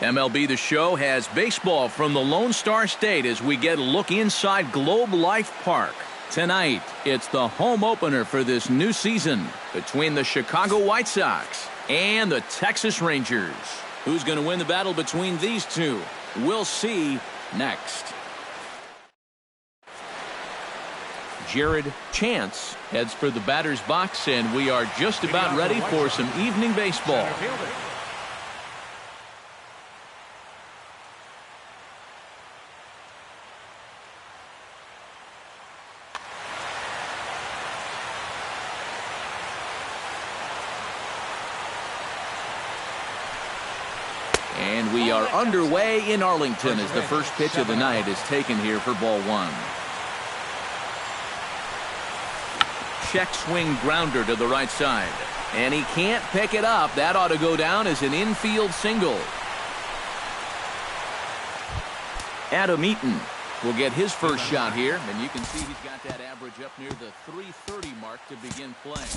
MLB The Show has baseball from the Lone Star State as we get a look inside Globe Life Park. Tonight, it's the home opener for this new season between the Chicago White Sox and the Texas Rangers. Who's going to win the battle between these two? We'll see next. Jared Chance heads for the batter's box, and we are just about ready for some evening baseball. And we are underway in Arlington as the first pitch of the night is taken here for ball one. Check swing grounder to the right side. And he can't pick it up. That ought to go down as an infield single. Adam Eaton will get his first shot here. And you can see he's got that average up near the 330 mark to begin playing.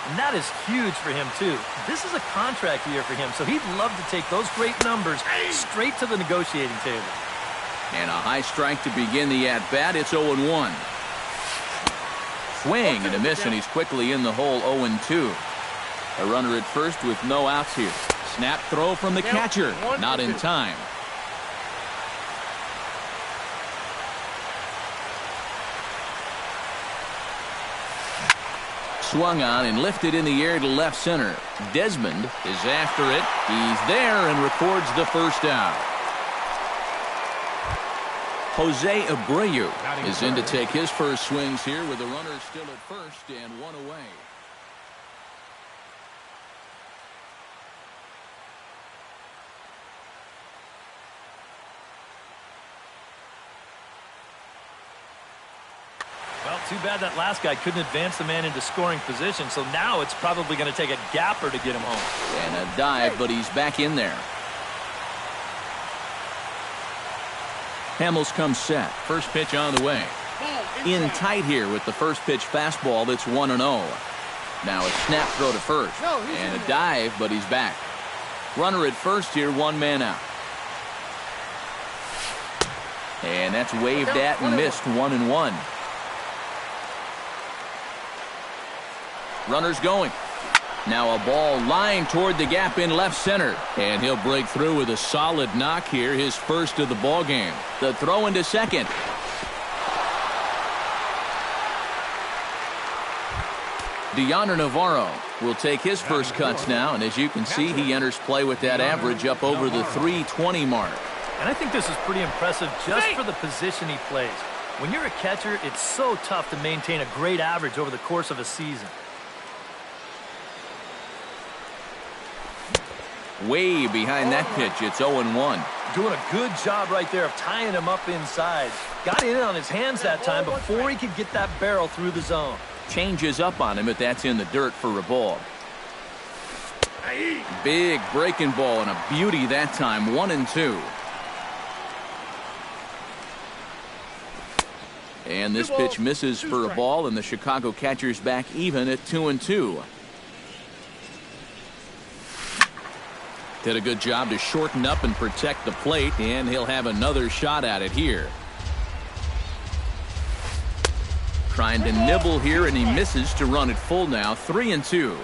And that is huge for him, too. This is a contract year for him, so he'd love to take those great numbers straight to the negotiating table. And a high strike to begin the at-bat. It's 0-1. Swing and a miss, and he's quickly in the hole. 0-2. A runner at first with no outs here. Snap throw from the catcher. Not in time. Swung on and lifted in the air to left center. Desmond is after it. He's there and records the first out. Jose Abreu is in to take his first swings here with the runner still at first and one away. Well, too bad that last guy couldn't advance the man into scoring position, so now it's probably going to take a gapper to get him home. And a dive, but he's back in there. Hamels comes set. First pitch on the way. In tight here with the first pitch fastball that's 1-0. Now a snap throw to first. And a dive, but he's back. Runner at first here, one man out. And that's waved at and missed. 1-1. Runner's going. Now a ball lined toward the gap in left center. And he'll break through with a solid knock here, his first of the ball game. The throw into second. Deoner Navarro will take his first cuts now. And as you can see, he enters play with that average up over the 320 mark. And I think this is pretty impressive just for the position he plays. When you're a catcher, it's so tough to maintain a great average over the course of a season. Way behind that pitch. It's 0-1. Doing a good job right there of tying him up inside. Got in on his hands that time before he could get that barrel through the zone. Changes up on him, but that's in the dirt for a ball. Big breaking ball and a beauty that time. 1-2. And this pitch misses for a ball, and the Chicago catcher's back even at 2-2. Did a good job to shorten up and protect the plate, and he'll have another shot at it here. Trying to nibble here, and he misses to run it full now. 3-2.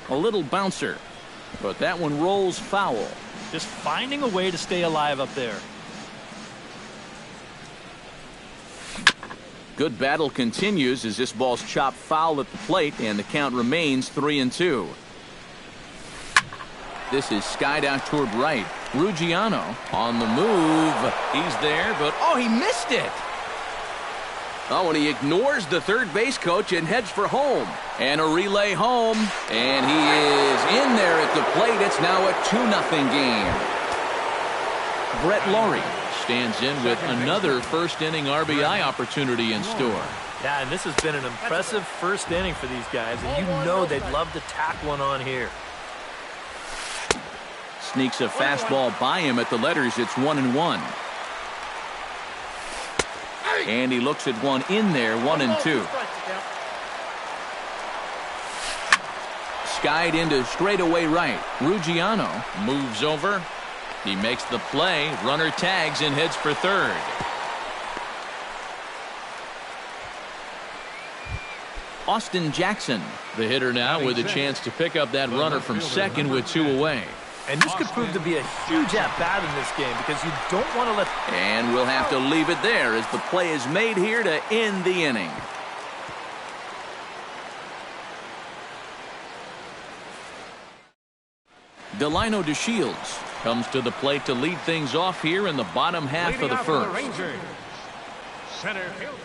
A little bouncer, but that one rolls foul. Just finding a way to stay alive up there. Good battle continues as this ball's chopped foul at the plate, and the count remains 3-2. This is skied out toward right. Ruggiano on the move. He's there, but oh, he missed it. Oh, and he ignores the third base coach and heads for home. And a relay home. And he is in there at the plate. It's now a 2-0 game. Brett Laurie stands in with another first inning RBI opportunity in store. Yeah, and this has been an impressive first inning for these guys. And you know they'd love to tack one on here. Sneaks a fastball by him at the letters. It's 1-1. And he looks at one in there. 1-2. skied into straightaway right. Ruggiano moves over. He makes the play. Runner tags and heads for third. Austin Jackson, the hitter now, with a chance to pick up that runner from second with 2 away. And this could prove to be a huge at-bat in this game because you don't want to let... And we'll have to leave it there as the play is made here to end the inning. Delino DeShields comes to the plate to lead things off here in the bottom half of the first. Center fielder.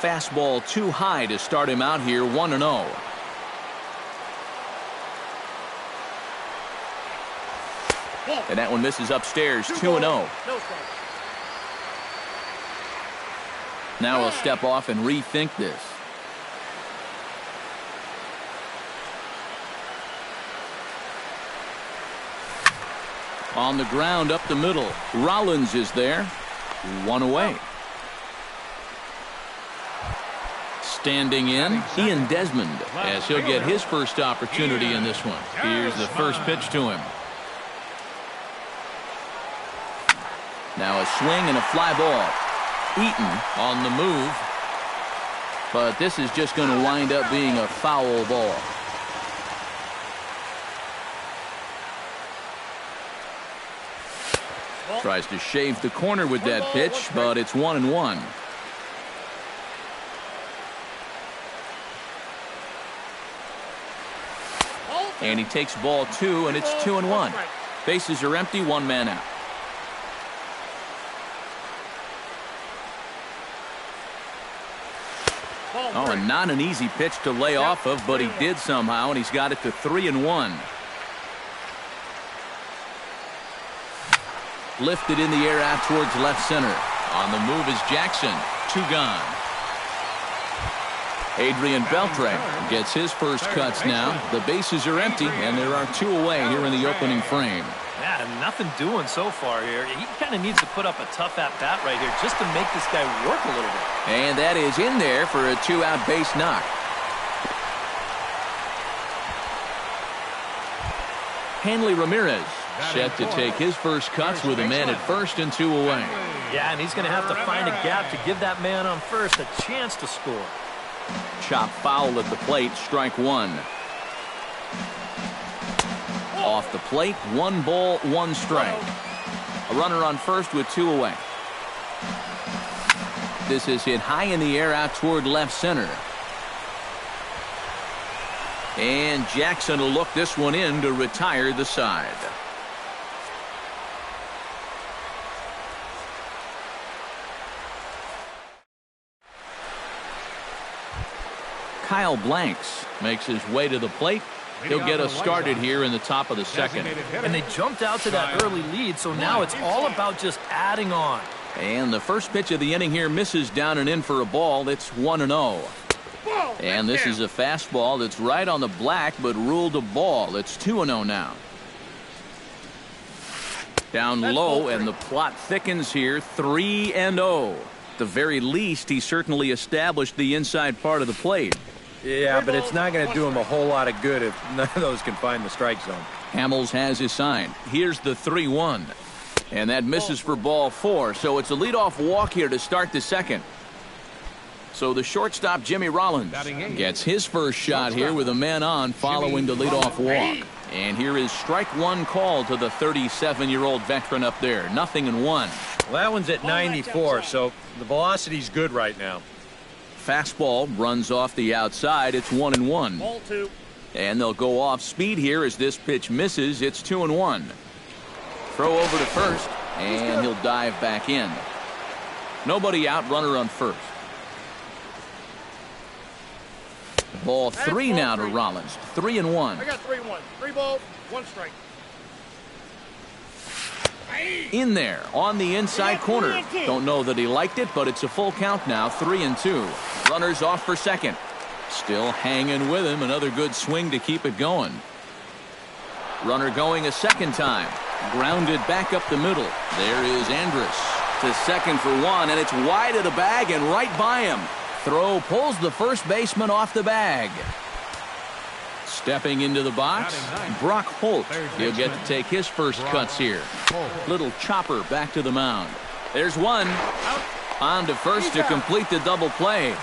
Fastball too high to start him out here, 1-0. And that one misses upstairs, 2-0. Now he'll step off and rethink this. On the ground up the middle. Rollins is there. 1 away. Standing in, Ian Desmond, as he'll get his first opportunity in this one. Here's the first pitch to him. Now a swing and a fly ball. Eaton on the move. But this is just going to wind up being a foul ball. Tries to shave the corner with that pitch, but it's 1-1. And he takes ball 2, and it's 2-1. Bases are empty, 1 man out. Oh, and not an easy pitch to lay off of, but he did somehow, and he's got it to 3-1. Lifted in the air out towards left center. On the move is Jackson. 2 gone. Adrian Beltre gets his first cuts now. The bases are empty, and there are 2 away here in the opening frame. Yeah, nothing doing so far here. He kind of needs to put up a tough at-bat right here just to make this guy work a little bit. And that is in there for a 2-out base knock. Hanley Ramirez set to take his first cuts with a man at first and 2 away. Yeah, and he's going to have to find a gap to give that man on first a chance to score. Chop foul at the plate, strike 1. Off the plate, 1 ball, 1 strike. A runner on first with 2 away. This is hit high in the air out toward left center. And Jackson will look this one in to retire the side. Kyle Blanks makes his way to the plate. He'll get us started here in the top of the second. And they jumped out to that early lead, so now it's all about just adding on. And the first pitch of the inning here misses down and in for a ball. It's 1-0. And this is a fastball that's right on the black, but ruled a ball. It's 2-0 now. Down low, and the plot thickens here, 3-0. At the very least, he certainly established the inside part of the plate. Yeah, but it's not going to do him a whole lot of good if none of those can find the strike zone. Hamels has his sign. Here's the 3-1. And that misses for ball 4. So it's a leadoff walk here to start the second. So the shortstop, Jimmy Rollins, gets his first shot here with a man on following the leadoff walk. And here is strike 1 call to the 37-year-old veteran up there. 0-1. Well, that one's at 94, so the velocity's good right now. Fastball runs off the outside. It's 1-1. Ball 2. And they'll go off speed here as this pitch misses. It's 2-1. Throw over to first, and he'll dive back in. Nobody out, runner on first. Ball 3 now to Rollins. 3-1. I got 3-1. 3 balls, 1 strike. In there on the inside corner. Don't know that he liked it, but it's a full count now. 3-2. Runners off for second. Still hanging with him. Another good swing to keep it going. Runner going a second time. Grounded back up the middle. There is Andrus to second for one, and it's wide of the bag and right by him. Throw pulls the first baseman off the bag. Stepping into the box, Brock Holt. He'll get to take his first cuts here. Little chopper back to the mound. There's one. On to first to complete the double play.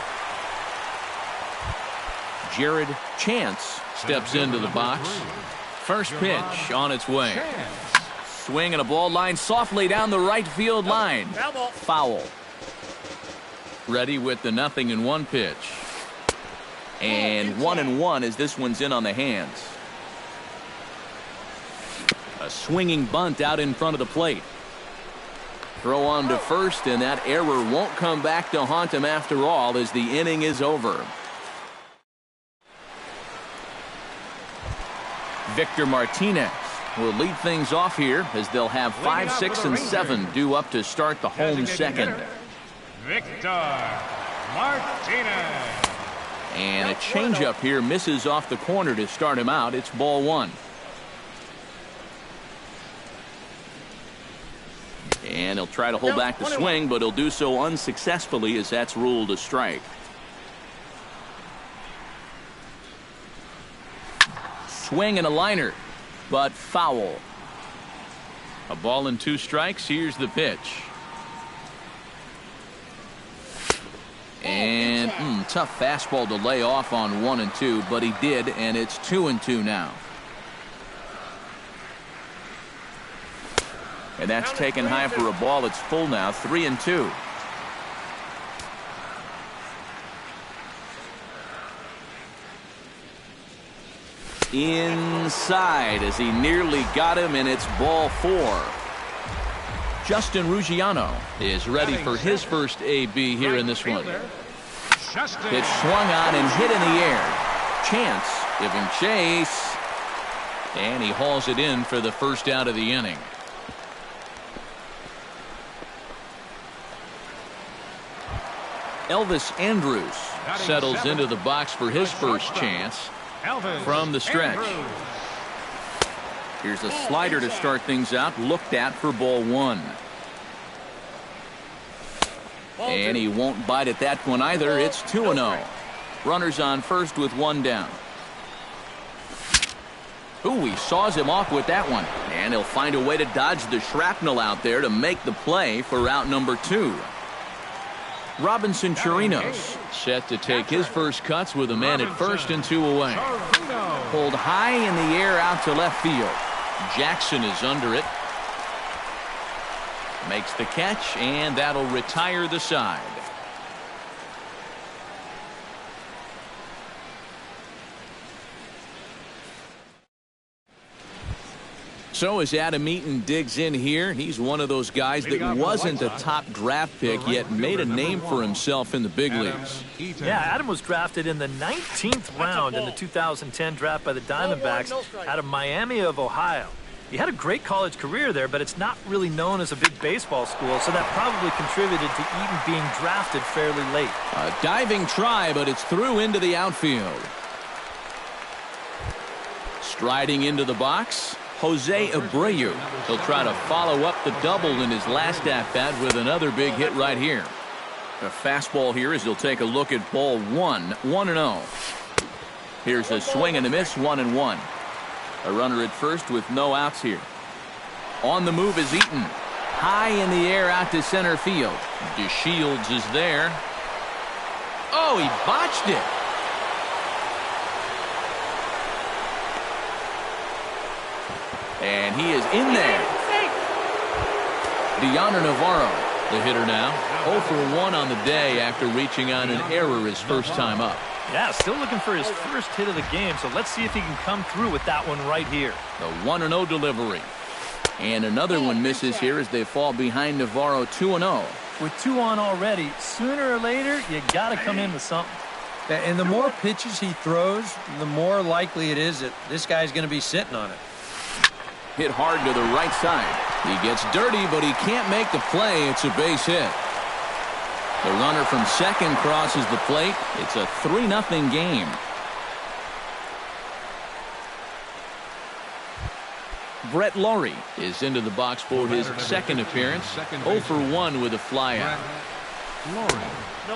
Jared Chance steps into the box. First pitch on its way. Swing and a ball line softly down the right field line. Foul. Ready with the 0-1 pitch. And 1-1 as this one's in on the hands. A swinging bunt out in front of the plate. Throw on to first, and that error won't come back to haunt him after all as the inning is over. Victor Martinez will lead things off here as they'll have 5, 6, and 7 due up to start the home second. Victor Martinez. And a changeup here misses off the corner to start him out. It's ball one. And he'll try to hold back the swing, but he'll do so unsuccessfully as that's ruled a strike. Swing and a liner, but foul. A ball and 2 strikes. Here's the pitch. And tough fastball to lay off on 1 and 2, but he did, and it's 2 and 2 now. And that's taken high for a ball. It's full now, 3 and 2. Inside as he nearly got him, and it's ball 4. Justin Ruggiano is ready for his first AB here in this one. Pitch swung on and hit in the air. Chance giving chase. And he hauls it in for the first out of the inning. Elvis Andrus settles into the box for his first chance from the stretch. Here's a slider to start things out, looked at for ball 1. And he won't bite at that one either. It's 2-0. Runners on first with 1 down. Ooh, he saws him off with that one. And he'll find a way to dodge the shrapnel out there to make the play for out number 2. Robinson Chirinos set to take his first cuts with a man at first and 2 away. Pulled high in the air out to left field. Jackson is under it. Makes the catch, and that'll retire the side. So as Adam Eaton digs in here, he's one of those guys that wasn't a top draft pick yet made a name for himself in the big leagues. Yeah, Adam was drafted in the 19th round in the 2010 draft by the Diamondbacks out of Miami of Ohio. He had a great college career there, but it's not really known as a big baseball school, so that probably contributed to Eaton being drafted fairly late. A diving try, but it's through into the outfield. Striding into the box, Jose Abreu. He'll try to follow up the double in his last at-bat with another big hit right here. A fastball here as he'll take a look at ball 1, 1-0. Here's a swing and a miss, 1-1. A runner at first with no outs here. On the move is Eaton. High in the air out to center field. DeShields is there. Oh, he botched it. And he is in there. Deoner Navarro, the hitter now. 0 for 1 on the day after reaching on an error his first time up. Yeah, still looking for his first hit of the game, so let's see if he can come through with that one right here. The 1-0 delivery. And another one misses here as they fall behind Navarro 2-0. With 2 on already, sooner or later, you got to come in with something. And the more pitches he throws, the more likely it is that this guy's going to be sitting on it. Hit hard to the right side. He gets dirty, but he can't make the play. It's a base hit. The runner from second crosses the plate. It's a 3-0 game. Brett Laurie is into the box for his second appearance. 0 for 1 with a flyout.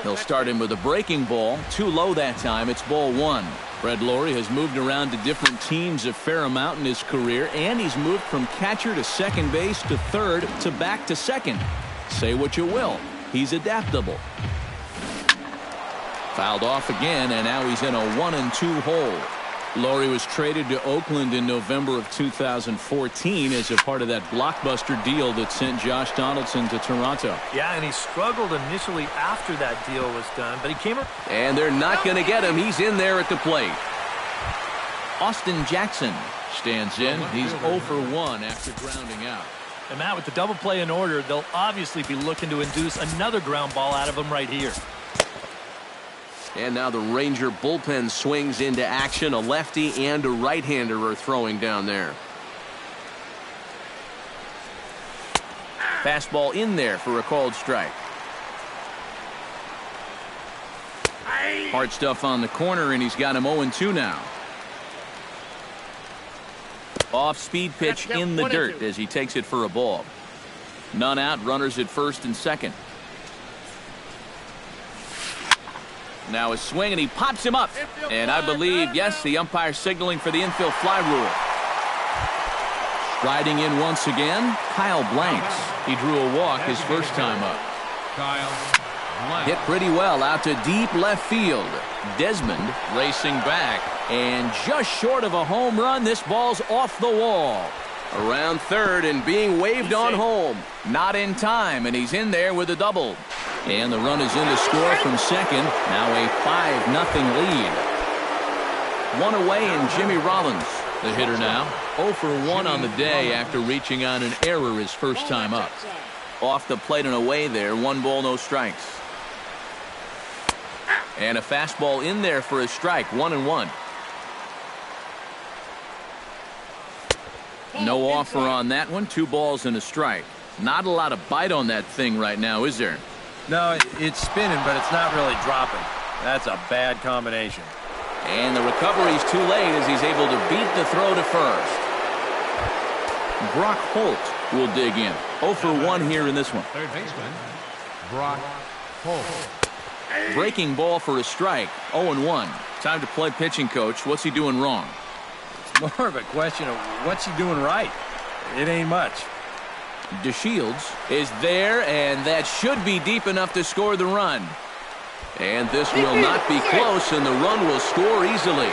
He'll start him with a breaking ball. Too low that time. It's ball 1. Brett Laurie has moved around to different teams a fair amount in his career, and he's moved from catcher to second base to third to back to second. Say what you will. He's adaptable. Fouled off again, and now he's in a 1-2 hole. Laurie was traded to Oakland in November of 2014 as a part of that blockbuster deal that sent Josh Donaldson to Toronto. Yeah, and he struggled initially after that deal was done, but he came... And they're not going to get him. He's in there at the plate. Austin Jackson stands in. He's 0 for 1 after grounding out. And Matt, with the double play in order, they'll obviously be looking to induce another ground ball out of him right here. And now the Ranger bullpen swings into action. A lefty and a right-hander are throwing down there. Fastball in there for a called strike. Hard stuff on the corner, and he's got him 0-2 now. Off-speed pitch in the dirt as he takes it for a ball. None out, runners at first and second. Now a swing, and he pops him up. And I believe, yes, the umpire signaling for the infield fly rule. Riding in once again, Kyle Blanks. He drew a walk his first time up. Hit pretty well out to deep left field. Desmond racing back, and just short of a home run. This ball's off the wall. Around third and being waved on home. Not in time, and he's in there with a double. And the run is in to score from second. Now a 5-0 lead. One away, and Jimmy Rollins, the hitter now. 0 for 1 on the day after reaching on an error his first time up. Off the plate and away there. 1 ball, no strikes. And a fastball in there for a strike. 1-1. No offer on that one. 2 balls and a strike. Not a lot of bite on that thing right now, is there? No, it's spinning, but it's not really dropping. That's a bad combination. And the recovery's too late as he's able to beat the throw to first. Brock Holt will dig in. 0 for 1 here in this one. Third baseman, Brock Holt. Breaking ball for a strike. 0-1. Time to play pitching coach. What's he doing wrong? It's more of a question of what's he doing right. It ain't much. DeShields is there, and that should be deep enough to score the run. And this will not be close, and the run will score easily.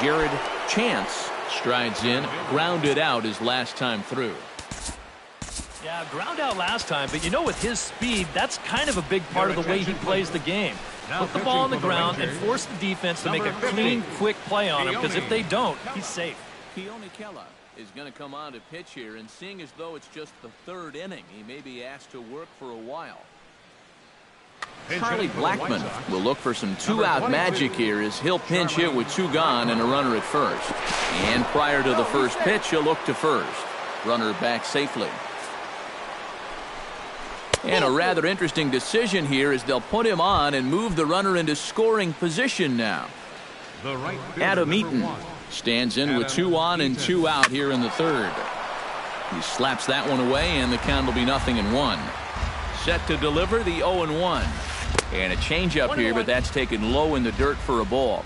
Jared Chance strides in, grounded out his last time through. Yeah, ground out last time, but you know, with his speed, that's kind of a big part of the way he plays the game. Put the ball on the ground and force the defense to make a clean, quick play on him, because if they don't, he's safe. Keone Kela is going to come on to pitch here, and seeing as though it's just the 3rd inning, he may be asked to work for a while. Charlie Blackmon will look for some 2-out magic here as he'll pinch hit with 2 gone and a runner at first. And prior to the first pitch, he'll look to first. Runner back safely. And a rather interesting decision here as they'll put him on and move the runner into scoring position now. Adam Eaton stands in with 2 on and 2 out here in the 3rd. He slaps that one away, and the count will be 0-1. Set to deliver the 0-1. And a changeup here, but that's taken low in the dirt for a ball.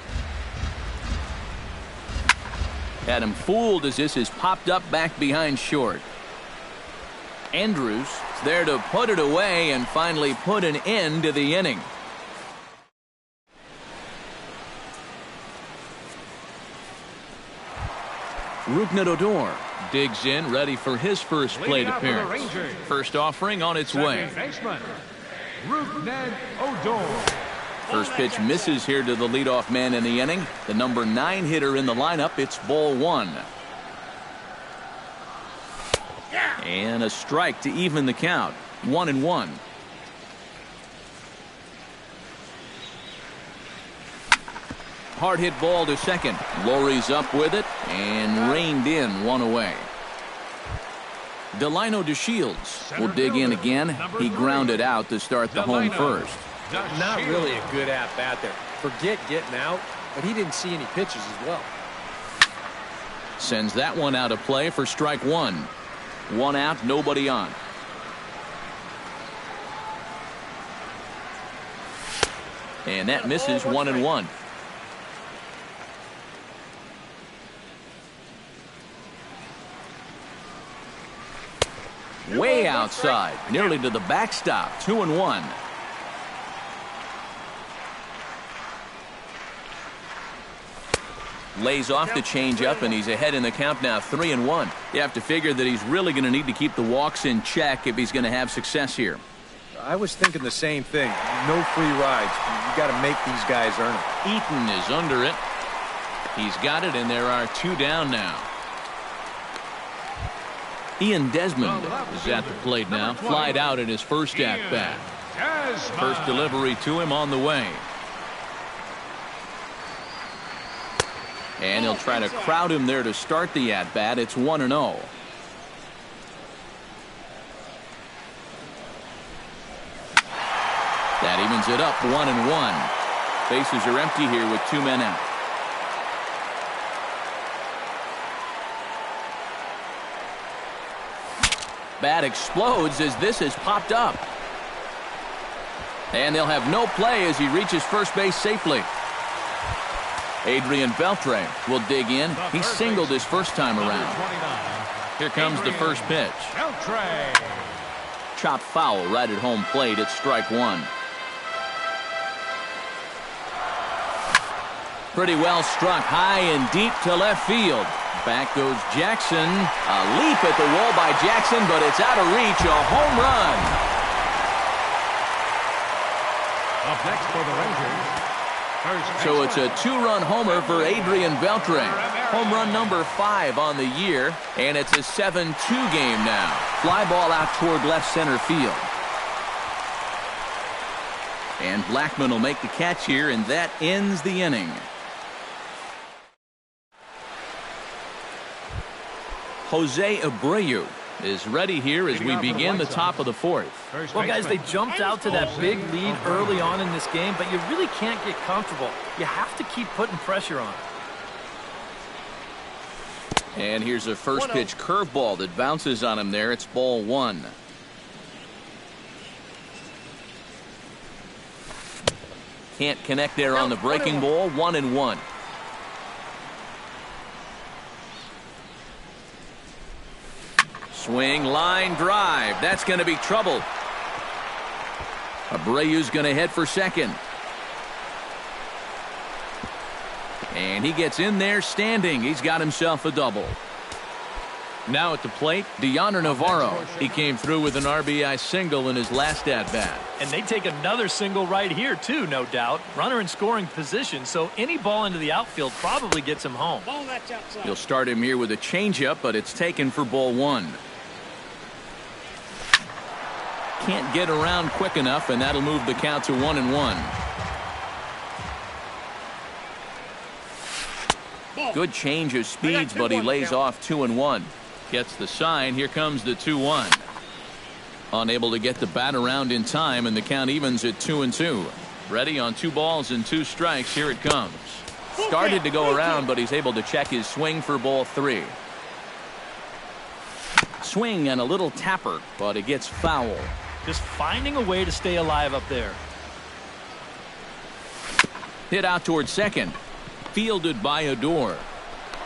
Had him fooled as this is popped up back behind short. Andrews there to put it away and finally put an end to the inning. Rougned Odor digs in, ready for his first plate appearance. First offering on its way. Rougned Odor. First pitch misses here to the leadoff man in the inning. The number 9 hitter in the lineup. It's ball 1. And a strike to even the count. 1-1. Hard hit ball to second. Laurie's up with it and reined in, 1 away. Delino DeShields will dig in again. He grounded out to start the home first. Not really a good at-bat there. Forget getting out, but he didn't see any pitches as well. Sends that one out of play for strike one. One out, nobody on. And that misses 1-1. Way outside, nearly to the backstop. 2-1. Lays off the changeup, and he's ahead in the count now, 3-1. You have to figure that he's really going to need to keep the walks in check if he's going to have success here. I was thinking the same thing. No free rides. You got to make these guys earn it. Eaton is under it. He's got it, and there are two down now. Ian Desmond is at the plate now. Flied out in his first at-bat. First delivery to him on the way. And he'll try to crowd him there to start the at-bat. It's 1-0. That evens it up, 1-1. Bases are empty here with two men out. Bat explodes as this has popped up. And they'll have no play as he reaches first base safely. Adrian Beltre will dig in. He singled his first time around. Here comes the first pitch. Chopped foul right at home plate. It's strike one. Pretty well struck high and deep to left field. Back goes Jackson. A leap at the wall by Jackson, but it's out of reach. A home run. Up next for the Rangers. So it's a two-run homer for Adrian Beltre. Home run number 5 on the year, and it's a 7-2 game now. Fly ball out toward left center field. And Blackman will make the catch here, and that ends the inning. Jose Abreu is ready here as we begin the top of the fourth. Well, guys, they jumped out to that big lead early on in this game, but you really can't get comfortable. You have to keep putting pressure on. And here's a first pitch curveball that bounces on him there. It's ball one. Can't connect there on the breaking ball. 1-1. Swing, line drive. That's going to be trouble. Abreu's going to head for second. And he gets in there standing. He's got himself a double. Now at the plate, Deoner Navarro. He came through with an RBI single in his last at-bat. And they take another single right here, too, no doubt. Runner in scoring position, so any ball into the outfield probably gets him home. He'll start him here with a changeup, but it's taken for ball one. Can't get around quick enough, and that'll move the count to 1-1. Good change of speeds, but he lays off 2-1. Gets the sign. Here comes the 2-1. Unable to get the bat around in time, and the count evens at 2-2. Ready on 2 balls and 2 strikes. Here it comes. Started to go around, but he's able to check his swing for ball 3. Swing and a little tapper, but it gets foul. Just finding a way to stay alive up there. Hit out towards second. Fielded by Odor.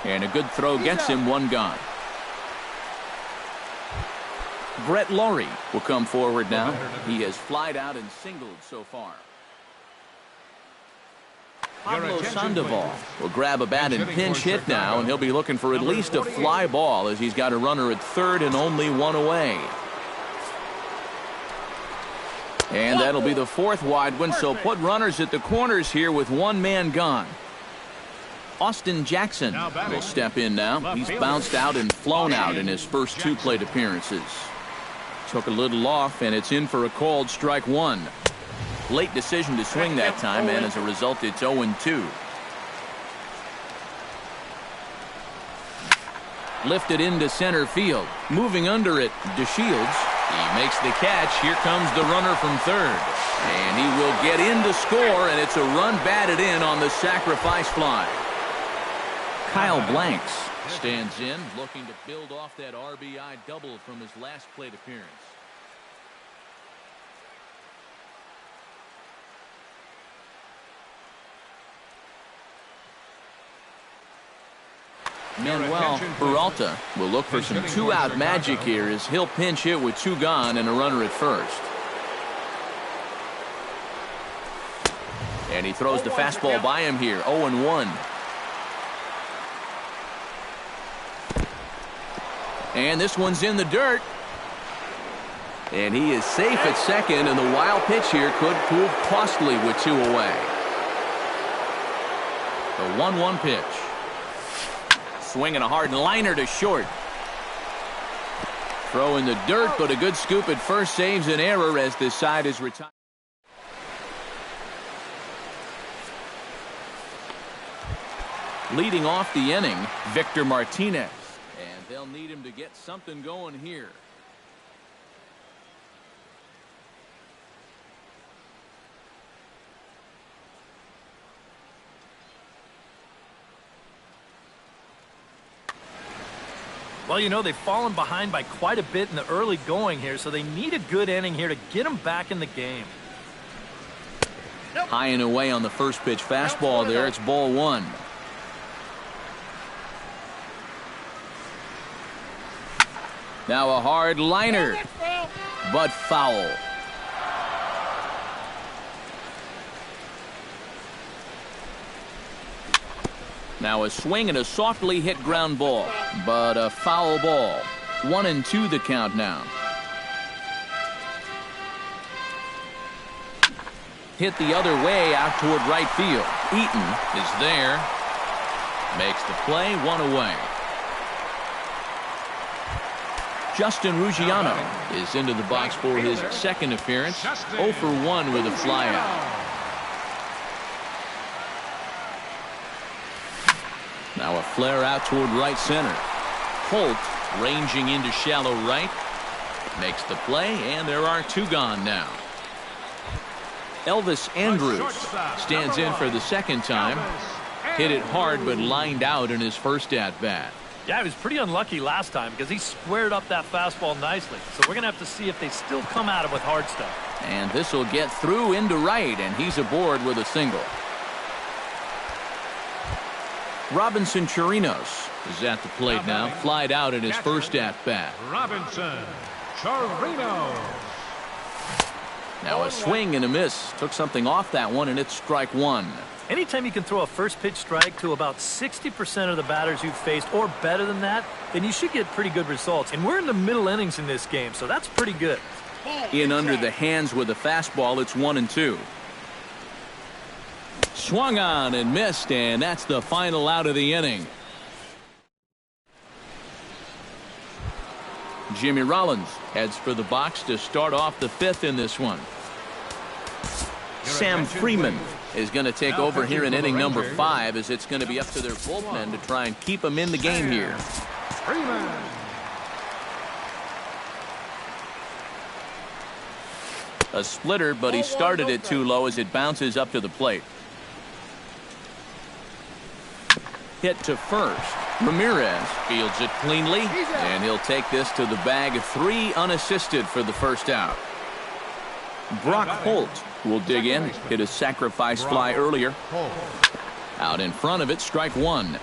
And a good throw gets him, one gone. Brett Laurie will come forward now. He has flied out and singled so far. Pablo Sandoval will grab a bat and pinch hit now, and he'll be looking for at least a fly ball as he's got a runner at third and only one away. And that'll be the 4th wide one, so put runners at the corners here with one man gone. Austin Jackson will step in now. He's bounced out and flown out in his first 2 plate appearances. Took a little off, and it's in for a called strike one. Late decision to swing that time, and as a result, it's 0-2. Lifted into center field. Moving under it, DeShields. He makes the catch. Here comes the runner from third. And he will get in to score, and it's a run batted in on the sacrifice fly. Kyle Blanks stands in, looking to build off that RBI double from his last plate appearance. Manuel Peralta will look for some two-out magic here as he'll pinch hit with two gone and a runner at first. And he throws the fastball by him here, 0-1. And this one's in the dirt. And he is safe at second, and the wild pitch here could prove costly with two away. The 1-1 pitch. Swinging a hard liner to short. Throw in the dirt, but a good scoop at first saves an error as this side is retired. Leading off the inning, Victor Martinez. And they'll need him to get something going here. Well, you know, they've fallen behind by quite a bit in the early going here, so they need a good inning here to get them back in the game. High and away on the first pitch fastball there. It's ball one. Now a hard liner, but foul. Now a swing and a softly hit ground ball, but a foul ball. 1-2 the count now. Hit the other way out toward right field. Eaton is there. Makes the play, one away. Justin Ruggiano is into the box for his second appearance. 0 for 1 with a flyout. Now a flare out toward right center. Holt ranging into shallow right. Makes the play, and there are two gone now. Elvis Andrus stands in for the second time. Hit it hard, but lined out in his first at-bat. Yeah, he was pretty unlucky last time because he squared up that fastball nicely. So we're going to have to see if they still come at him with hard stuff. And this will get through into right, and he's aboard with a single. Robinson Chirinos is at the plate now. Flied out in his first at-bat. Robinson Chirinos. Now a swing and a miss. Took something off that one, and it's strike one. Anytime you can throw a first pitch strike to about 60% of the batters you've faced or better than that, then you should get pretty good results. And we're in the middle innings in this game, so that's pretty good. In under the hands with a fastball, it's 1-2. Swung on and missed, and that's the final out of the inning. Jimmy Rollins heads for the box to start off the fifth in this one. Sam Freeman is going to take over here in inning number 5, as it's going to be up to their bullpen to try and keep them in the game here. Freeman. A splitter, but he started it too low as it bounces up to the plate. Hit to first. Ramirez fields it cleanly, and he'll take this to the bag of 3 unassisted for the first out. Brock Holt will dig in, hit a sacrifice fly earlier. Out in front of it, strike one.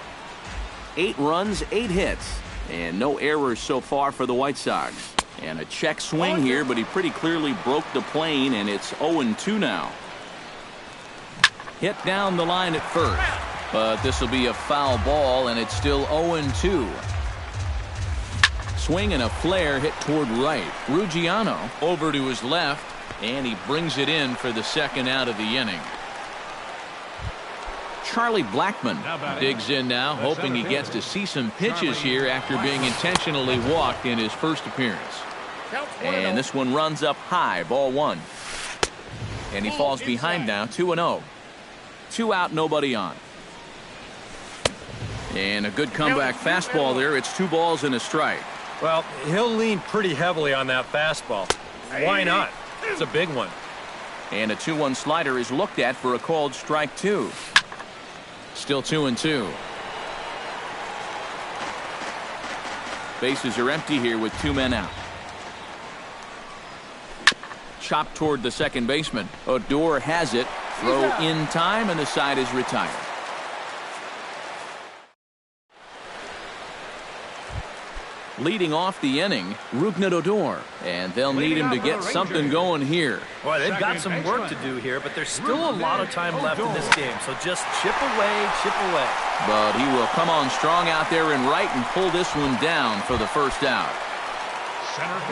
8 runs, 8 hits, and no errors so far for the White Sox. And a check swing here, but he pretty clearly broke the plane, and it's 0-2 now. Hit down the line at first, but this will be a foul ball, and it's still 0-2. Swing and a flare hit toward right. Ruggiano over to his left, and he brings it in for the second out of the inning. Charlie Blackmon digs in now, hoping he gets to see some pitches here after being intentionally walked in his first appearance. And this one runs up high, ball one. And he falls behind now, 2-0. 2 out, nobody on. And a good comeback fastball there. It's 2 balls and a strike. Well, he'll lean pretty heavily on that fastball. Why not? It's a big one. And a 2-1 slider is looked at for a called strike 2. Still 2-2. Bases are empty here with 2 men out. Chopped toward the second baseman. Odor has it. Throw in time, and the side is retired. Leading off the inning, Rougned Odor, and they'll need him to get something going here. Boy, they've got some work to do here, but there's still a lot of time left in this game, so just chip away, chip away. But he will come on strong out there in right and pull this one down for the first out.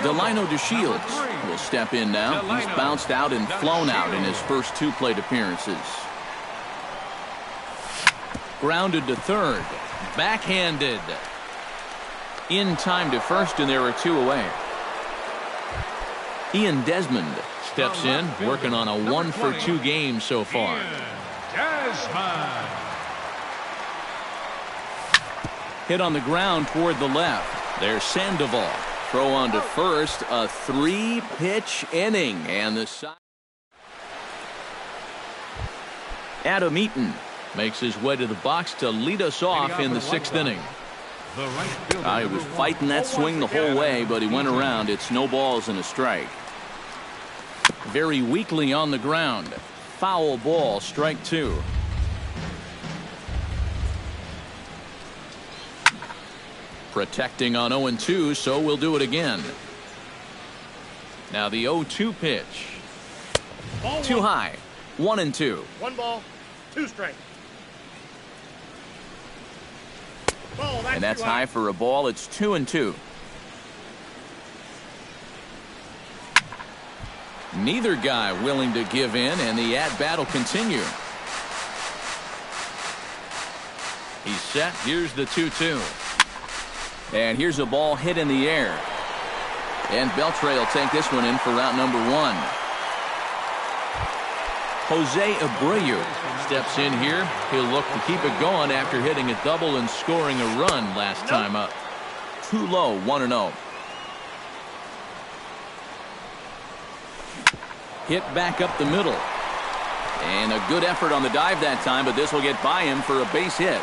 Delino DeShields will step in now. He's bounced out and flown out in his first 2 plate appearances. Grounded to third. Backhanded. In time to first, and there are 2 away. Ian Desmond steps in, working on a 1-for-2 game so far. Desmond. Hit on the ground toward the left. There's Sandoval. Throw on to first. A 3-pitch inning, and the side. Adam Eaton makes his way to the box to lead us off in the 6th inning. He was fighting that swing the whole way, but he went around. It's no balls and a strike. Very weakly on the ground. Foul ball, strike 2. Protecting on 0-2, so we'll do it again. Now the 0-2 pitch. Too high. 1-2. 1 ball, 2 strikes. And that's high for a ball. It's 2-2. Neither guy willing to give in, and the at-bat will continue. He's set. Here's the 2-2. And here's a ball hit in the air. And Beltre will take this one in for out number 1. Jose Abreu steps in here. He'll look to keep it going after hitting a double and scoring a run last time up. Too low, 1-0. Hit back up the middle. And a good effort on the dive that time, but this will get by him for a base hit.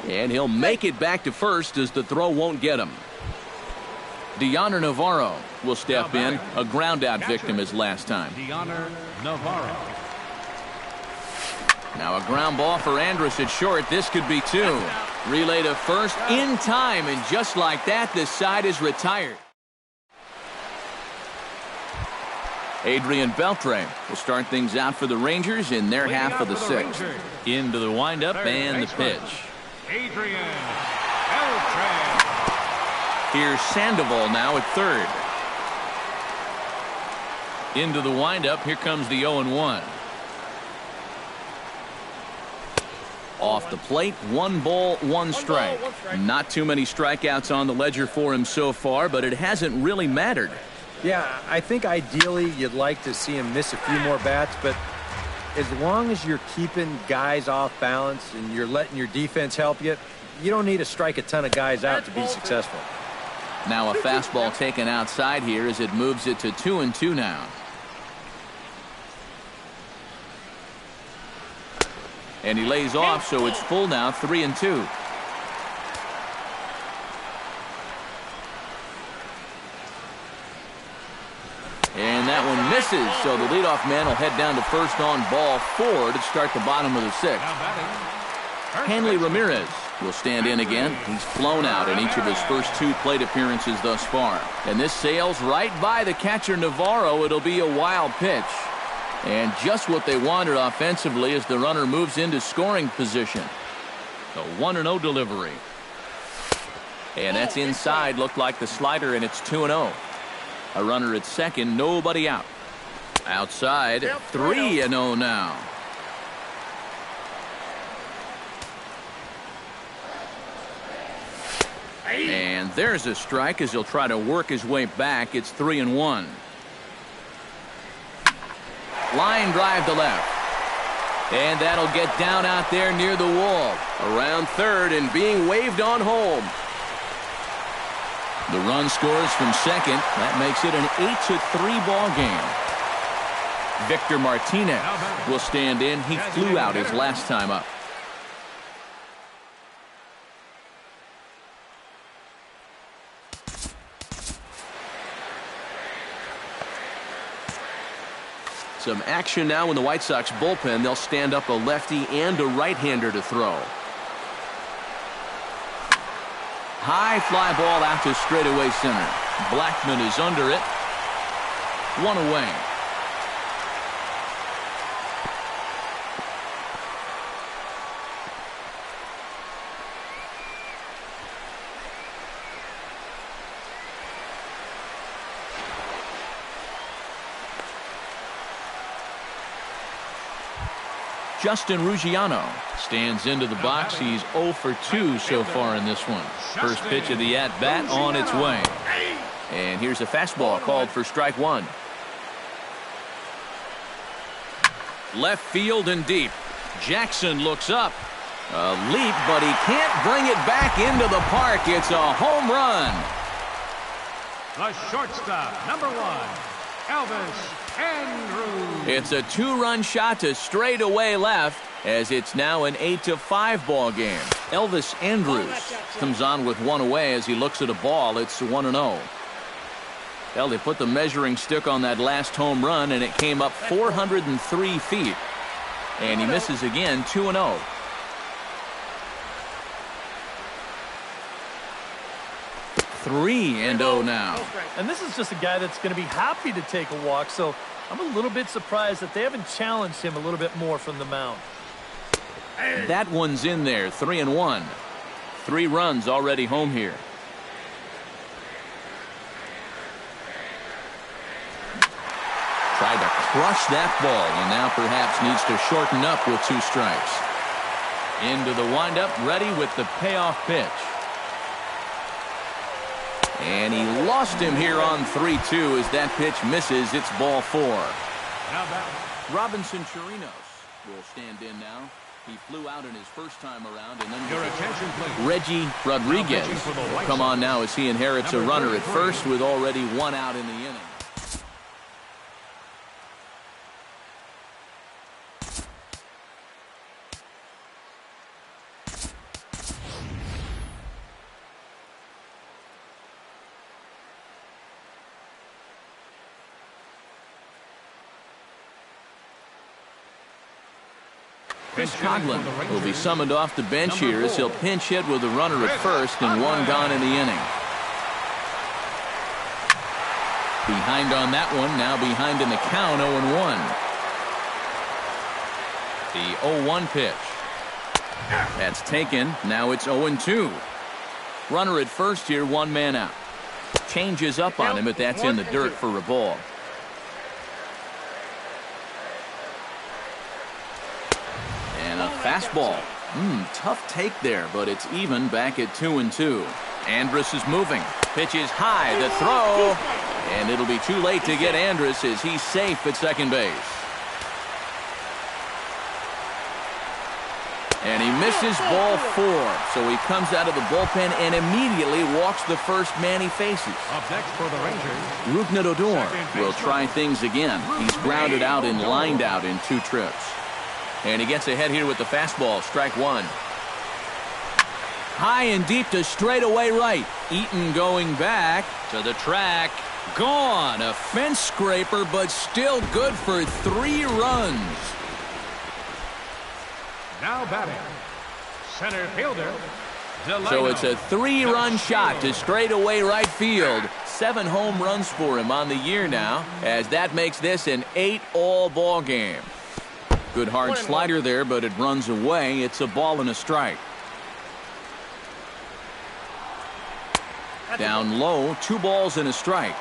And he'll make it back to first as the throw won't get him. Deoner Navarro will step in. A ground out victim as last time. Deoner Navarro. Now a ground ball for Andrus at short. This could be 2. Relay to first in time, and just like that, this side is retired. Adrian Beltre will start things out for the Rangers in their half of the 6th. Into the windup and the pitch. Adrian Beltre. Here's Sandoval now at third. Into the windup. Here comes the 0-1. Off the plate, 1 ball, 1 strike. Not too many strikeouts on the ledger for him so far, but it hasn't really mattered. Yeah, I think ideally you'd like to see him miss a few more bats, but as long as you're keeping guys off balance and you're letting your defense help you, you don't need to strike a ton of guys out to be successful. Now a fastball taken outside here as it moves it to 2-2 now. And he lays off, so it's full now, 3-2. And that one misses, so the leadoff man will head down to first on ball 4 to start the bottom of the 6th. Hanley Ramirez will stand in again. He's flown out in each of his first 2 plate appearances thus far. And this sails right by the catcher Navarro. It'll be a wild pitch. And just what they wanted offensively as the runner moves into scoring position. The 1-0 delivery. And that's inside. Looked like the slider, and it's 2-0. A runner at second, nobody out. Outside, 3-0 now. And there's a strike as he'll try to work his way back. It's 3-1. Line drive to left. And that'll get down out there near the wall. Around third and being waved on home. The run scores from second. That makes it an 8-3 ball game. Victor Martinez will stand in. He flew out his last time up. Some action now in the White Sox bullpen. They'll stand up a lefty and a right-hander to throw. High fly ball out to straightaway center. Blackman is under it. One away. Justin Ruggiano stands into the box. He's 0 for 2 so far in this one. First pitch of the at-bat on its way. And here's a fastball called for strike one. Left field and deep. Jackson looks up. A leap, but he can't bring it back into the park. It's a home run. The shortstop, number 1, Elvis Andrews. It's a 2-run shot to straightaway left, as it's now an 8-5 ball game. Elvis Andrews comes on with one away as he looks at a ball. It's 1-0. Well, they put the measuring stick on that last home run, and it came up 403 feet. And he misses again, 2-0. Three and 0 now. And this is just a guy that's going to be happy to take a walk, so I'm a little bit surprised that they haven't challenged him a little bit more from the mound. That one's in there, 3-1. 3 runs already home here. Tried to crush that ball, and now perhaps needs to shorten up with 2 strikes. Into the windup, ready with the payoff pitch. And he lost him here on 3-2 as that pitch misses. It's ball 4. Robinson Chirinos will stand in now. He flew out in his first time around, and then Your attention, please. Reggie Rodriguez will come on now as he inherits a runner at first with already 1 out in the inning. Chris Coughlin will be summoned off the bench here as he'll pinch hit with a runner at first and 1 gone in the inning. Behind on that one, now behind in the count, 0-1. The 0-1 pitch. That's taken. Now it's 0-2. Runner at first here, 1 man out. Changes up on him, but that's in the dirt for a ball. Fastball. Tough take there, but it's even back at 2-2. Andrus is moving. Pitch is high. The throw. And it'll be too late to get Andrus as he's safe at second base. And he misses ball 4. So he comes out of the bullpen and immediately walks the first man he faces. Up next for the Rangers, Rougned Odor will try things again. He's grounded out and lined out in 2 trips. And he gets ahead here with the fastball, strike 1. High and deep to straightaway right. Eaton going back to the track. Gone. A fence scraper, but still good for 3 runs. now batting, center fielder, Delano. So it's a 3-run shot to straightaway right field. 7 home runs for him on the year now, as that makes this an 8-all ball game. Good hard slider there, but it runs away. It's a ball and a strike. Down low, 2 balls and a strike.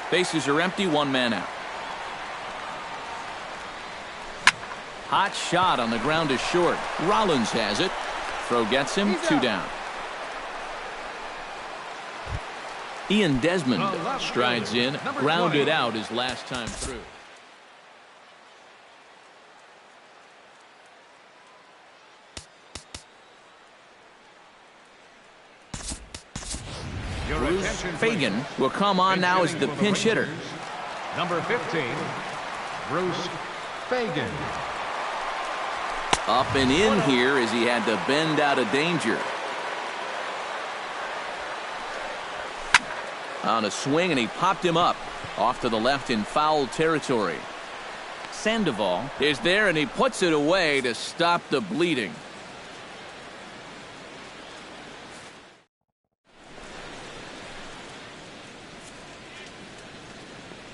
Bases are empty, 1 man out. Hot shot on the ground is short. Rollins has it. Throw gets him, 2 down. Ian Desmond strides in, grounded out his last time through. Bruce Fagan will come on now as the pinch hitter. Number 15, Bruce Fagan. Up and in here as he had to bend out of danger. On a swing, and he popped him up off to the left in foul territory. Sandoval is there, and he puts it away to stop the bleeding.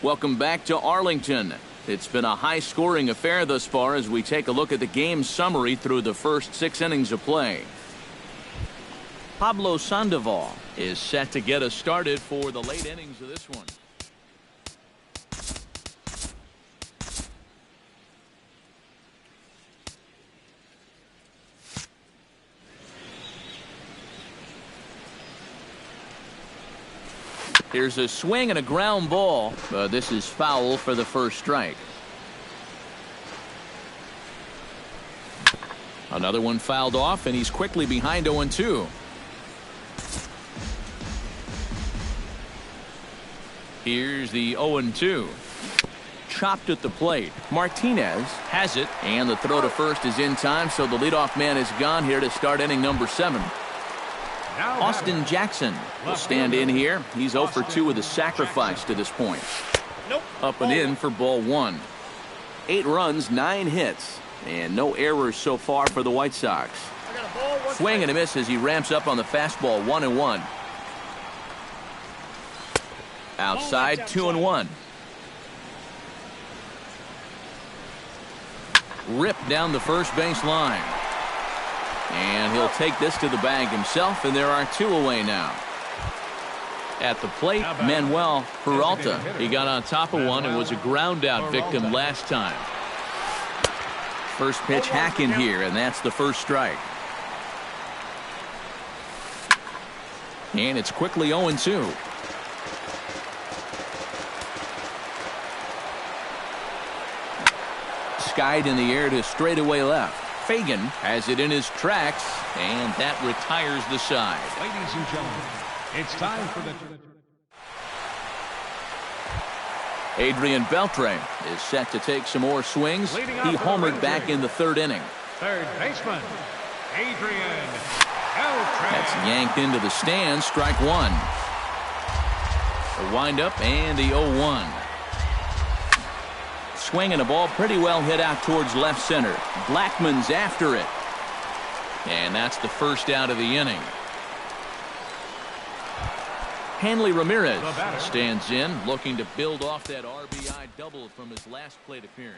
Welcome back to Arlington. It's been a high-scoring affair thus far as we take a look at the game summary through the first 6 innings of play. Pablo Sandoval is set to get us started for the late innings of this one. Here's a swing and a ground ball. This is foul for the first strike. Another one fouled off, and he's quickly behind 0-2. Here's the 0-2. Chopped at the plate. Martinez has it, and the throw to first is in time, so the leadoff man is gone here to start inning number 7. Austin Jackson will stand in here. He's 0 for 2 with a sacrifice to this point. Up and in for ball 1. 8 runs, 9 hits, and no errors so far for the White Sox. Swing and a miss as he ramps up on the fastball. 1-1. Outside, 2-1. Ripped down the first base line. And he'll take this to the bag himself, and there are 2 away now. At the plate, Manuel Peralta. He got on top of one and was a ground out victim last time. First pitch hack in here, and that's the first strike. And it's quickly 0-2. Skied in the air to straightaway left. Fagan has it in his tracks, and that retires the side. Ladies and gentlemen, it's time for the... Adrian Beltre is set to take some more swings. He homered back in the 3rd inning. Third baseman, Adrian Beltre. That's yanked into the stands. Strike 1. A windup and the 0-1. Swinging a ball pretty well hit out towards left center. Blackmon's after it. And that's the first out of the inning. Hanley Ramirez stands in, looking to build off that RBI double from his last plate appearance.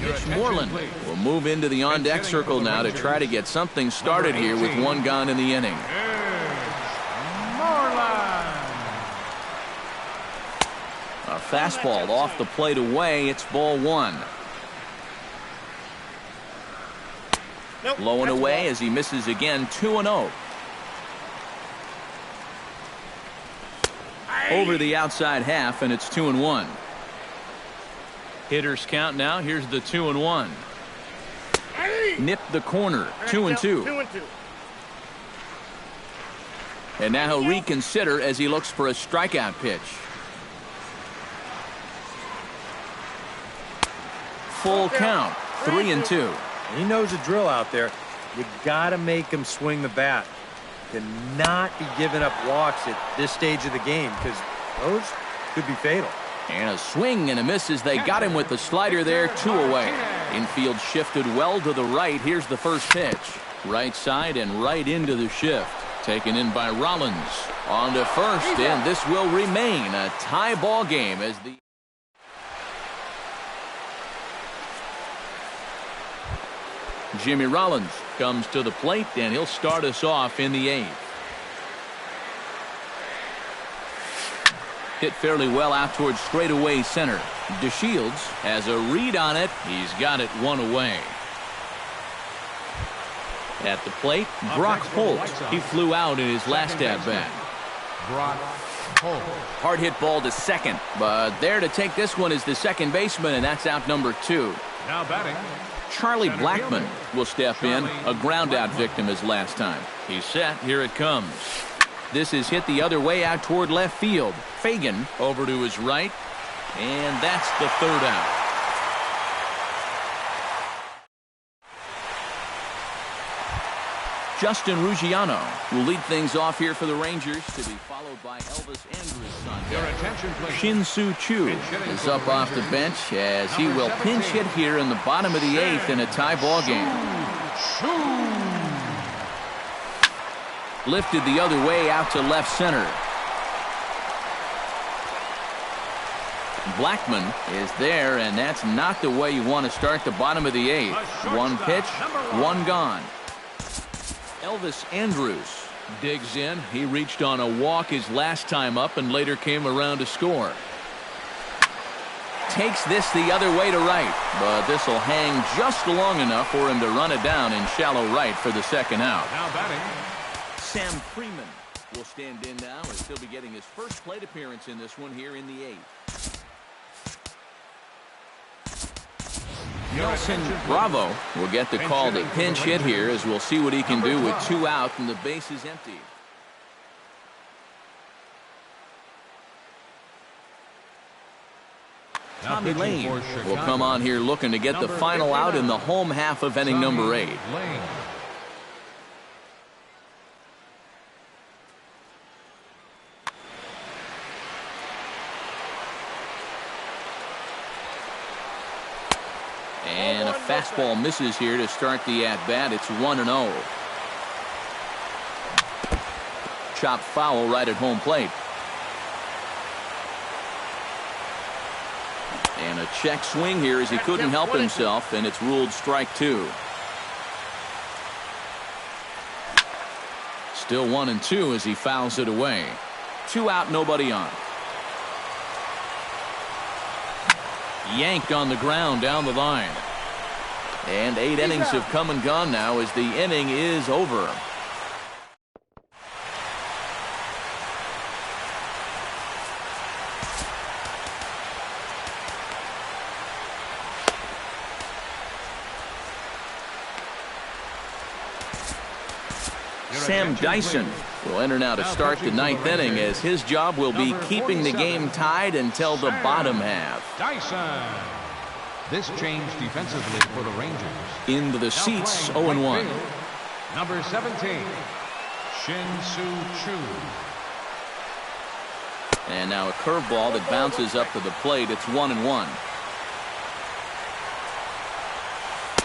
Mitch Moreland will move into the on-deck circle now to try to get something started here with 1 gone in the inning. A fastball off the plate away. It's ball 1. Low and away as he misses again. 2-0. Over the outside half, and it's 2-1. Hitters count now. Here's the 2-1. Nipped the corner. 2-2. And now he'll reconsider as he looks for a strikeout pitch. Full count. 3-2. He knows the drill out there. You got to make him swing the bat. Cannot be giving up walks at this stage of the game, because those could be fatal. And a swing and a miss as they got him with the slider there. 2 away. Infield shifted well to the right. Here's the first pitch. Right side and right into the shift. Taken in by Rollins. On to first, and this will remain a tie ball game as the... Jimmy Rollins comes to the plate, and he'll start us off in the 8th. Hit fairly well out towards straightaway center. DeShields has a read on it. He's got it 1 away. At the plate, Brock Holt. He flew out in his last at-bat. Brock Holt. Hard hit ball to second, but there to take this one is the second baseman, and that's out number 2. Now batting, Charlie Blackmon will step in, a ground-out victim as last time. He's set. Here it comes. This is hit the other way out toward left field. Fagan over to his right, and that's the third out. Justin Ruggiano will lead things off here for the Rangers, to be followed by Elvis Andrus on deck. Shin-Soo Choo is up off the bench as he will pinch hit here in the bottom of the eighth in a tie ball game. Lifted the other way out to left center. Blackmon is there, and that's not the way you want to start the bottom of the eighth. One pitch, one gone. Elvis Andrus digs in. He reached on a walk his last time up and later came around to score. Takes this the other way to right, but this will hang just long enough for him to run it down in shallow right for the second out. Now batting, Sam Freeman will stand in now as he'll be getting his first plate appearance in this one here in the eighth. Nelson Bravo will get the call to pinch hit here, as we'll see what he can do with two out and the base is empty. Tommy Lane will come on here looking to get the final out in the home half of inning number 8. And a fastball misses here to start the at-bat. It's 1-0. Chopped foul right at home plate. And a check swing here as he couldn't help himself, and it's ruled strike 2. Still 1-2 as he fouls it away. 2 out, nobody on. Yanked on the ground down the line. And 8 innings have come and gone now as the inning is over. Sam Dyson will enter now to start the 9th inning, as his job will be keeping the game tied until the bottom half. Dyson. This change defensively for the Rangers. Into the seats, 0-1. Number 17, Shin-Soo Choo. And now a curveball that bounces up to the plate. It's 1-1.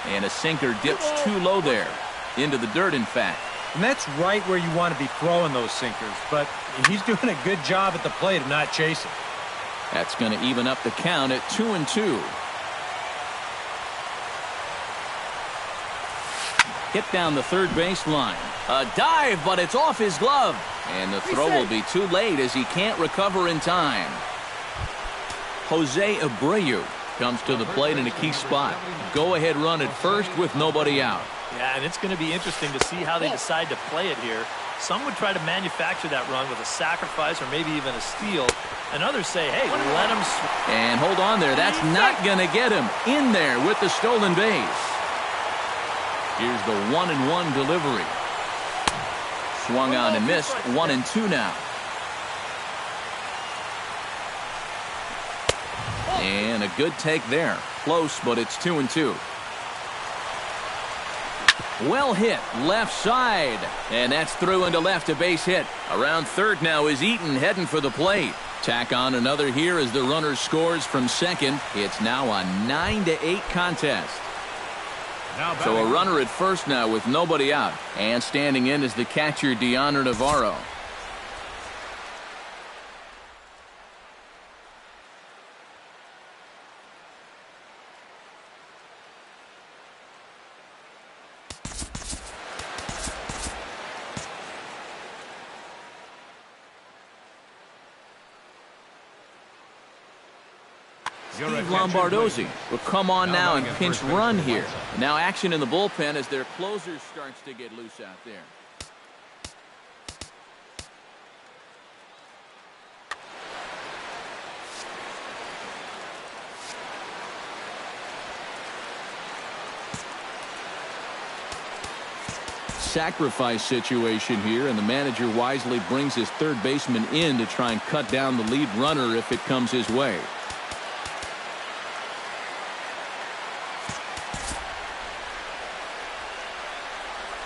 And a sinker dips too low there. Into the dirt, in fact. And that's right where you want to be throwing those sinkers, but he's doing a good job at the plate of not chasing. That's going to even up the count at 2-2. Hit down the third baseline. A dive, but it's off his glove. And the throw will be too late as he can't recover in time. Jose Abreu comes to the plate in a key spot. Go-ahead run at first with nobody out. Yeah, and it's going to be interesting to see how they decide to play it here. Some would try to manufacture that run with a sacrifice or maybe even a steal. And others say, hey, let him. And hold on there. That's not going to get him in there with the stolen base. Here's the 1-1 delivery. Swung on and missed. 1-2 now. And a good take there. Close, but it's 2-2. Well hit, left side. And that's through into left, a base hit. Around third now is Eaton heading for the plate. Tack on another here as the runner scores from second. It's now a 9-8 contest. So a runner at first now with nobody out. And standing in is the catcher, Deoner Navarro. Steve Lombardozzi will come on now and pinch run here. Now action in the bullpen as their closer starts to get loose out there. sacrifice situation here, and the manager wisely brings his third baseman in to try and cut down the lead runner if it comes his way.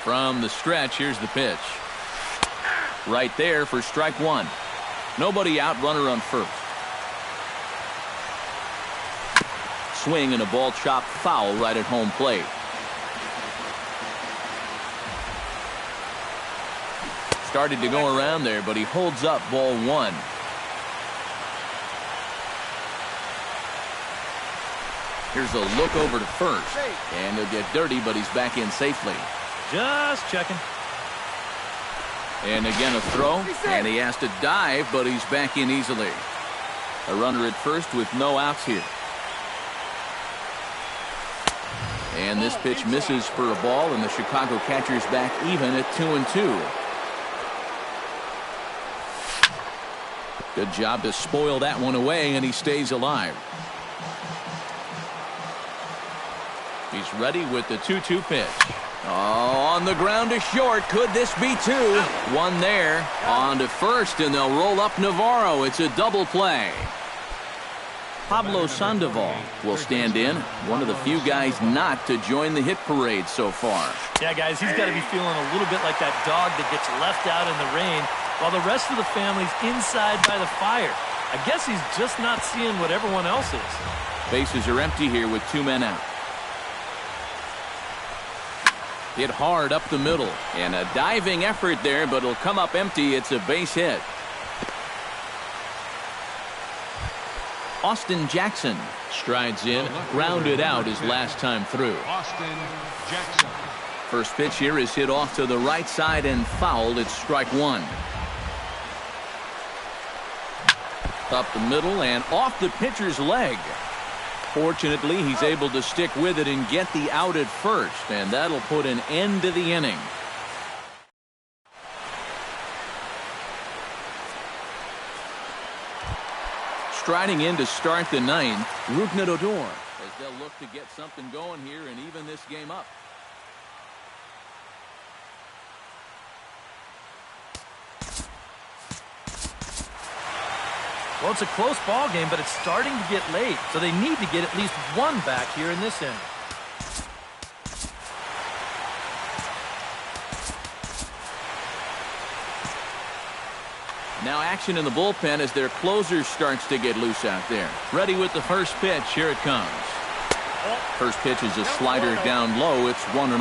From the stretch, here's the pitch. Right there for strike one. Nobody out, runner on first. Swing and a ball chopped foul right at home plate. Started to go around there, but he holds up ball one. Here's a look over to first, and he'll get dirty, but he's back in safely. Just checking. And again a throw, and he has to dive, but he's back in easily. A runner at first with no outs here. And this pitch misses for a ball, and the Chicago catcher's back even at 2-2. Good job to spoil that one away, and he stays alive. He's ready with the 2-2 pitch. Oh, on the ground to short. Could this be two? One there. On to first, and they'll roll up Navarro. It's a double play. Pablo Sandoval will stand in. One of the few guys not to join the hit parade so far. Yeah, guys, he's got to be feeling a little bit like that dog that gets left out in the rain while the rest of the family's inside by the fire. I guess he's just not seeing what everyone else is. Bases are empty here with two men out. Hit hard up the middle, and a diving effort there, but it'll come up empty. It's a base hit. Austin Jackson strides in, grounded out his last time through. Austin Jackson. First pitch here is hit off to the right side and fouled. It's strike one. Up the middle and off the pitcher's leg. Fortunately, he's able to stick with it and get the out at first, and that'll put an end to the inning. Striding in to start the ninth, Rougned Odor, as they'll look to get something going here and even this game up. Well, it's a close ball game, but it's starting to get late, so they need to get at least one back here in this inning. Now action in the bullpen as their closer starts to get loose out there. Ready with the first pitch. Here it comes. First pitch is a slider down low. It's 1-0.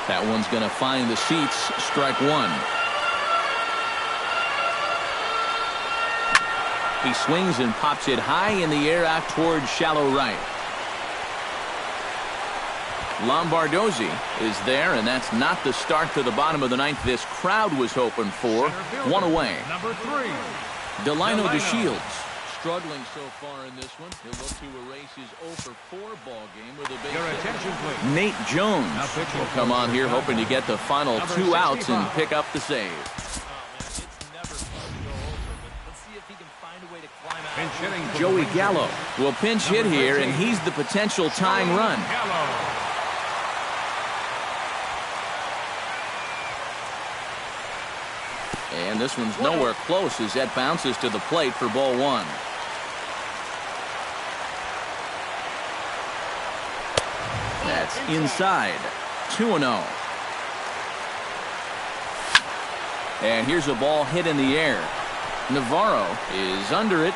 That one's going to find the seats. Strike one. He swings and pops it high in the air out towards shallow right. Lombardozzi is there, and that's not the start to the bottom of the ninth this crowd was hoping for. One away. Number 3. Delino DeShields struggling so far in this one. He'll look to erase his 0-for-4 ball game with a base Your hit. attention, please. Nate Jones will come on here hoping to get the final Number 2 outs 65. and pick up the save. Pinch hitting for Joey the Gallo will pinch hit here, and he's the potential tying run. Gallo. And this one's nowhere close as that bounces to the plate for ball one. That's inside. 2-0. And here's a ball hit in the air. Navarro is under it.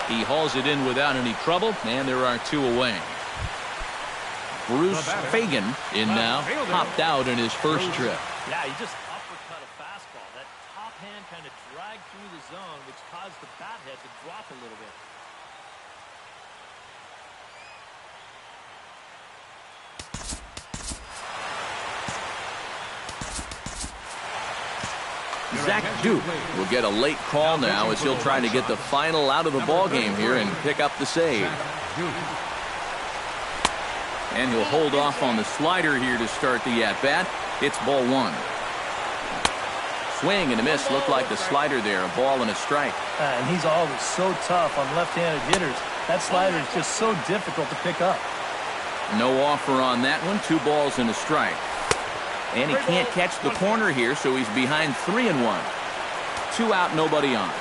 He hauls it in without any trouble, and there are 2 away. Bruce Fagan in now, popped out in his first trip. Yeah, he just uppercut a fastball. That top hand kind of dragged through the zone, which caused the bat head to drop a little bit. Zach Duke will get a late call now as he'll try to get the final out of the ball game here and pick up the save. And he'll hold off on the slider here to start the at-bat. It's ball one. Swing and a miss. Looked like the slider there. A ball and a strike. And he's always so tough on left-handed hitters. That slider is just so difficult to pick up. No offer on that one. 2 balls and a strike. And he can't catch the corner here, so he's behind 3-1. 2 out, nobody on.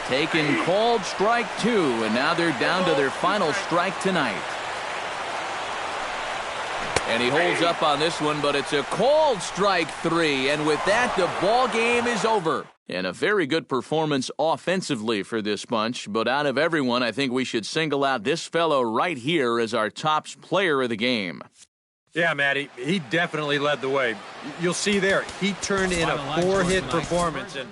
Taken, called, strike 2, and now they're down to their final strike tonight. And he holds up on this one, but it's a called strike 3, and with that, the ball game is over. And a very good performance offensively for this bunch, but out of everyone, I think we should single out this fellow right here as our top player of the game. Yeah, Matty, he definitely led the way. You'll see there, he turned in a 4-hit performance, and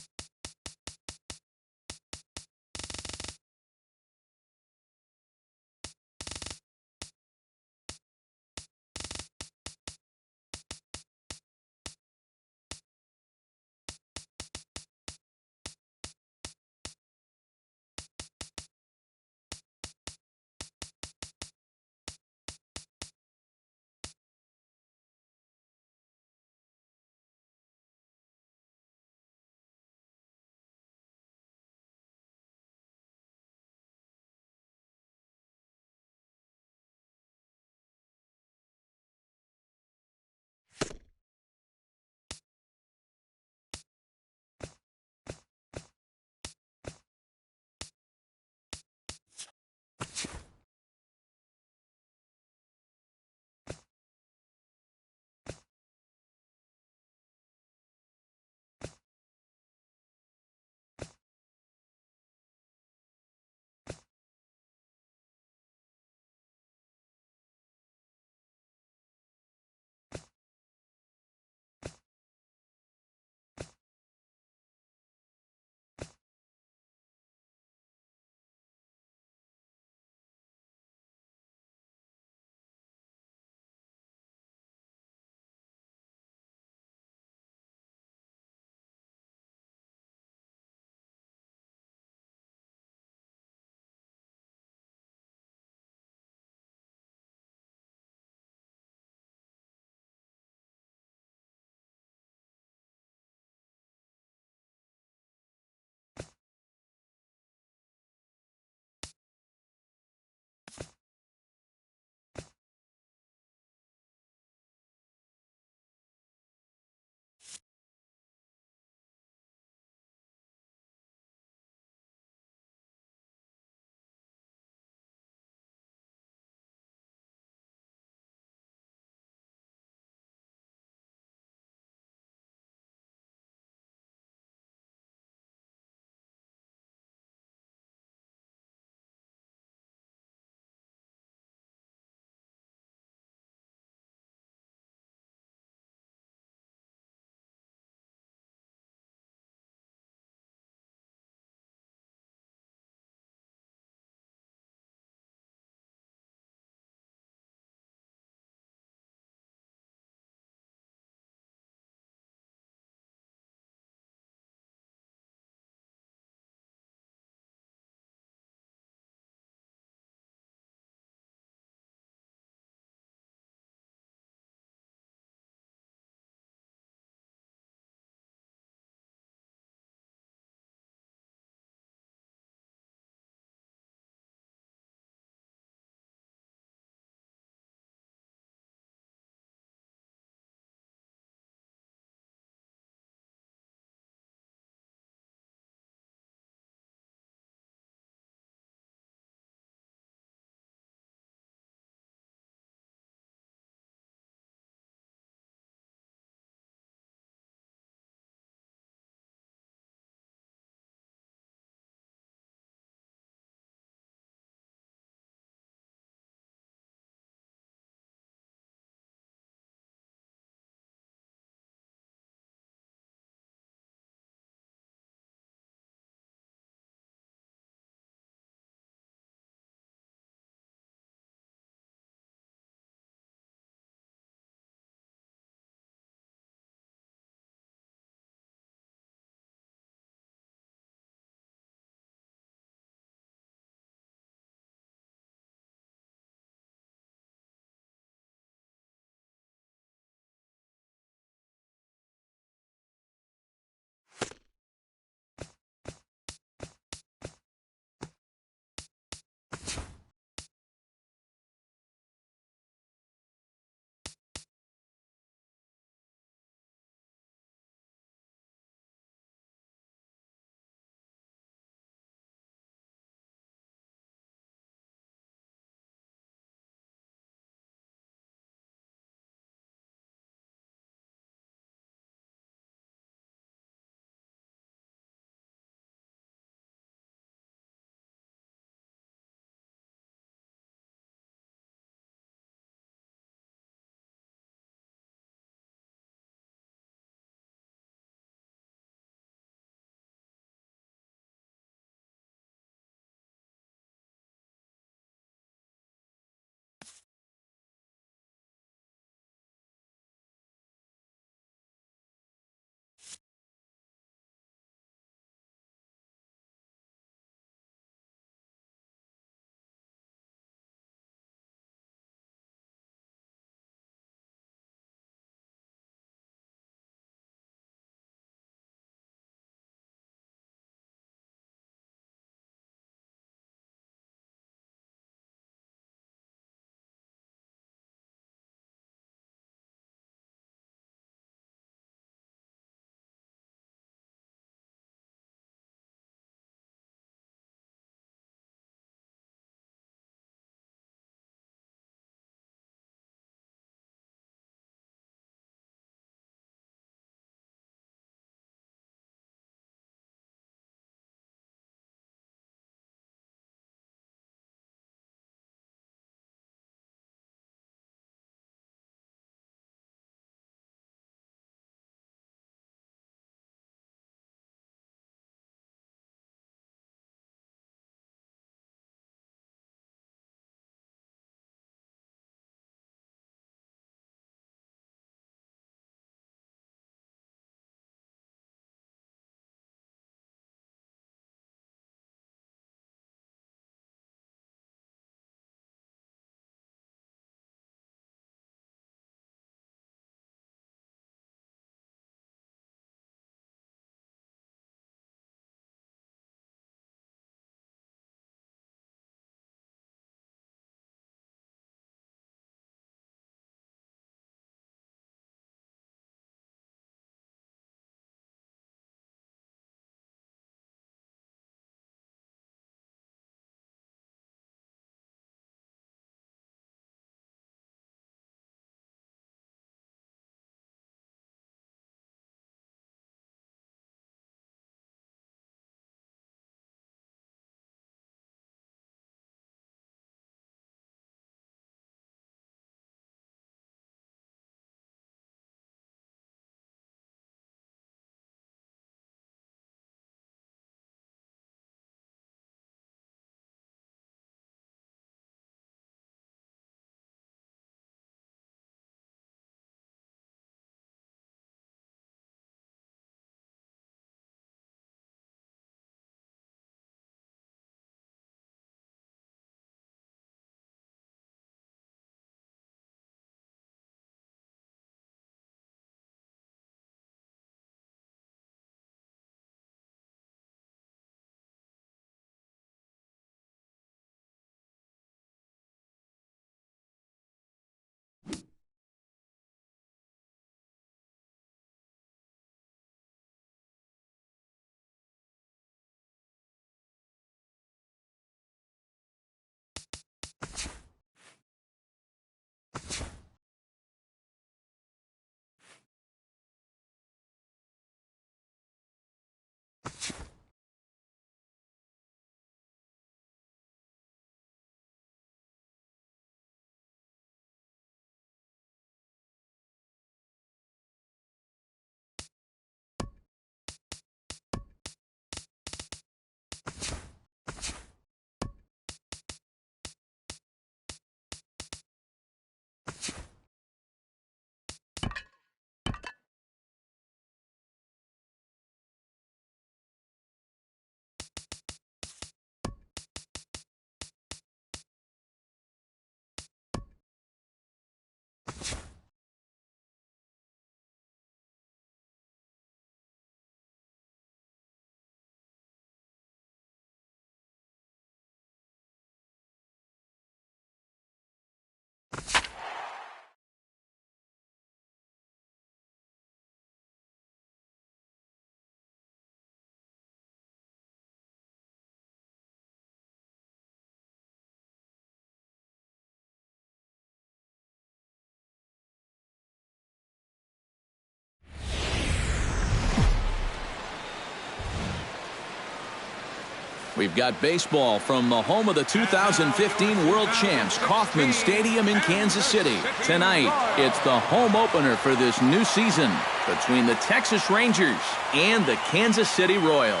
We've got baseball from the home of the 2015 World Champs, Kauffman Stadium in Kansas City. Tonight, it's the home opener for this new season between the Texas Rangers and the Kansas City Royals.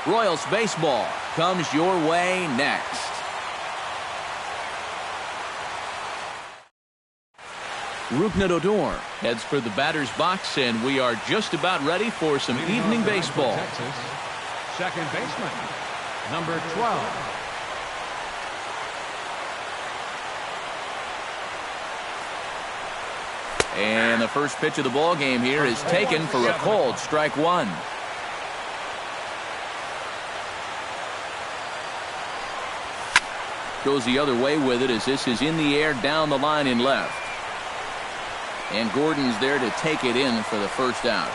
Royals baseball comes your way next. Rougned Odor heads for the batter's box, and we are just about ready for some evening baseball. Texas, second baseman, number 12. And the first pitch of the ball game here is taken for a cold strike one. Goes the other way with it as this is in the air down the line in left. And Gordon's there to take it in for the first out.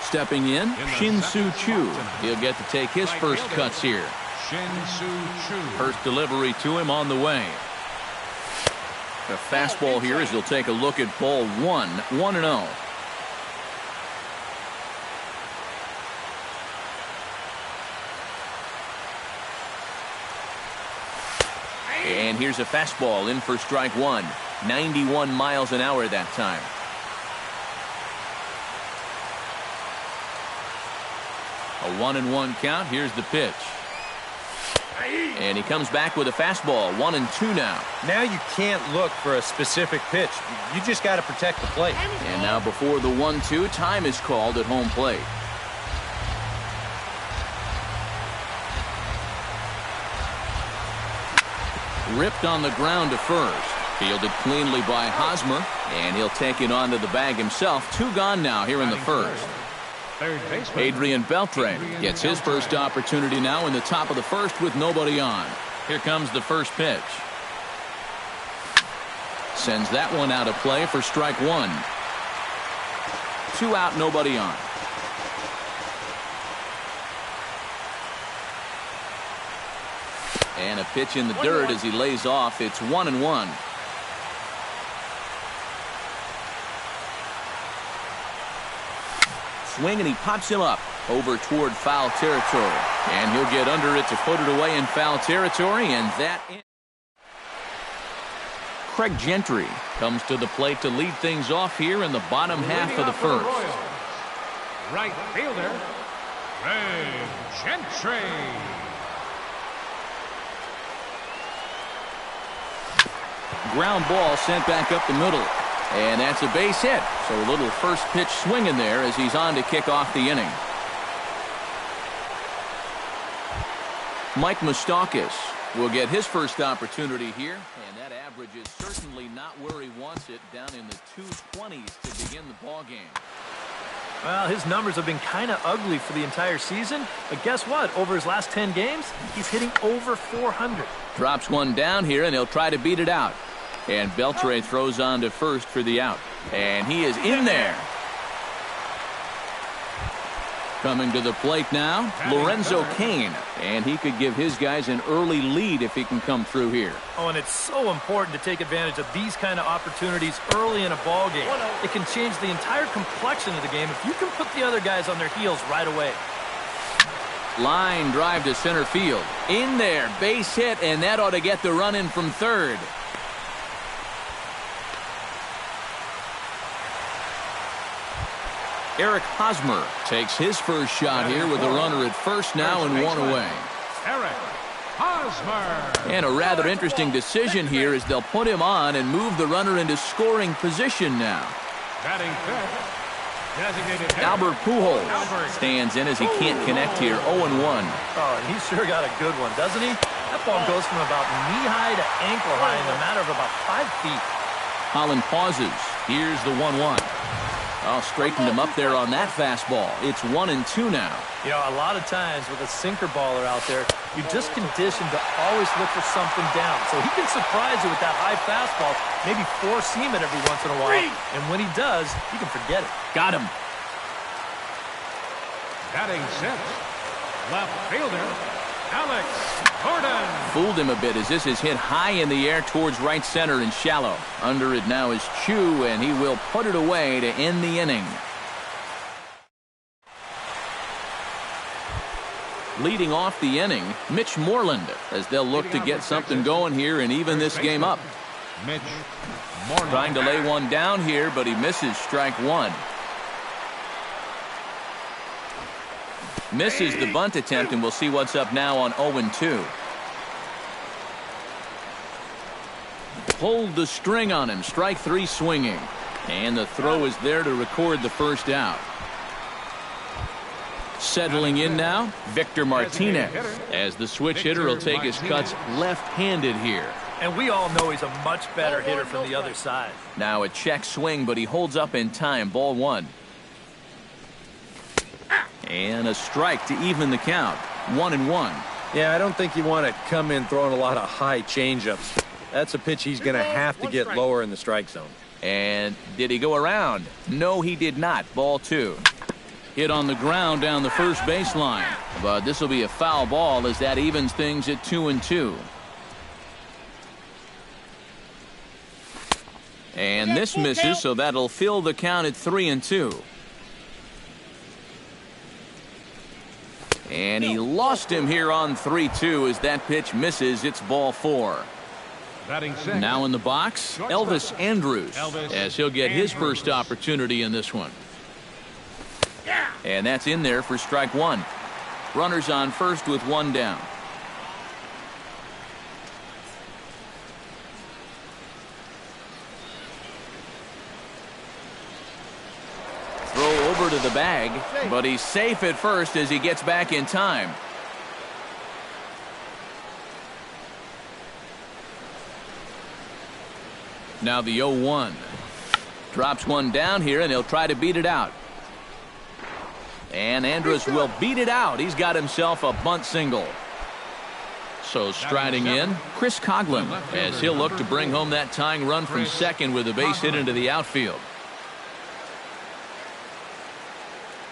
Stepping in, Shin-Soo Choo. He'll get to take his first cuts here. Shin-Soo Choo. First delivery to him on the way. The fastball here as he'll take a look at ball one, 1-0. And here's a fastball in for strike one. 91 miles an hour that time. A 1-1 count. Here's the pitch. And he comes back with a fastball. 1-2 now. Now you can't look for a specific pitch. You just got to protect the plate. And now before the 1-2, time is called at home plate. Ripped on the ground to first. Fielded cleanly by Hosmer, and he'll take it onto the bag himself. Two gone now here in the first. Third baseman, Adrian Beltre gets his first opportunity now in the top of the first with nobody on. Here comes the first pitch. Sends that one out of play for strike one. 2 out, nobody on. And a pitch in the dirt as he lays off. It's 1-1. Swing, and he pops him up over toward foul territory. And he'll get under it to put it away in foul territory, and that Craig Gentry comes to the plate to lead things off here in the bottom half of the first. right fielder, Craig Gentry. Ground ball sent back up the middle. And that's a base hit. So a little first pitch swing in there as he's on to kick off the inning. Mike Moustakas will get his first opportunity here. And that average is certainly not where he wants it, down in the 220s to begin the ball game. Well, his numbers have been kind of ugly for the entire season. But guess what? Over his last 10 games, he's hitting over 400. Drops one down here, and he'll try to beat it out. And Beltre throws on to first for the out. And he is in there. Coming to the plate now, Lorenzo Cain. And he could give his guys an early lead if he can come through here. Oh, and it's so important to take advantage of these kind of opportunities early in a ball game. It can change the entire complexion of the game if you can put the other guys on their heels right away. Line drive to center field. In there, base hit, and that ought to get the run in from third. Eric Hosmer takes his first shot here with a runner at first now and one away. Eric Hosmer. And a rather interesting decision here as they'll put him on and move the runner into scoring position now. Batting fifth, designated hitter, Albert Pujols stands in as he can't connect here. 0-1. Oh, and he sure got a good one, doesn't he? That ball goes from about knee-high to ankle-high in a matter of about 5 feet. Holland pauses. Here's the 1-1. Oh, straightened him up there on that fastball. It's 1-2 now. You know, a lot of times with a sinker baller out there, you're just conditioned to always look for something down. So he can surprise you with that high fastball, maybe four seam it every once in a while. And when he does, you can forget it. Got him. batting sixth, left fielder, Alex Gordon. Fooled him a bit as this is hit high in the air towards right center and shallow. Under it now is Chu, and he will put it away to end the inning. Leading off the inning, Mitch Moreland, as they'll look to get something going here and even this game up. Mitch Moreland. Trying to lay one down here, but he misses strike one. Misses the bunt attempt, and we'll see what's up now on 0-2. Pulled the string on him. Strike three swinging. And the throw is there to record the first out. Settling in now, Victor Martinez, as the switch hitter will take his cuts left-handed here. And we all know he's a much better hitter from the other side. Now a check swing, but he holds up in time. Ball one. And a strike to even the count. 1-1. Yeah, I don't think you want to come in throwing a lot of high changeups. That's a pitch he's going to have to get lower in the strike zone. And did he go around? No, he did not. Ball two. Hit on the ground down the first baseline. But this will be a foul ball as that evens things at 2-2. And this misses, so that'll fill the count at 3-2. And he lost him here on 3-2 as that pitch misses. It's ball four. Now in the box, Elvis Andrus, as he'll get his first opportunity in this one. And that's in there for strike one. Runners on first with one down. Throw over to the bag, but he's safe at first as he gets back in time. Now the 0-1. Drops one down here, and he'll try to beat it out. And Andrus will beat it out. He's got himself a bunt single. So striding in, Chris Coughlin, as he'll look to bring home that tying run from second with a base hit into the outfield.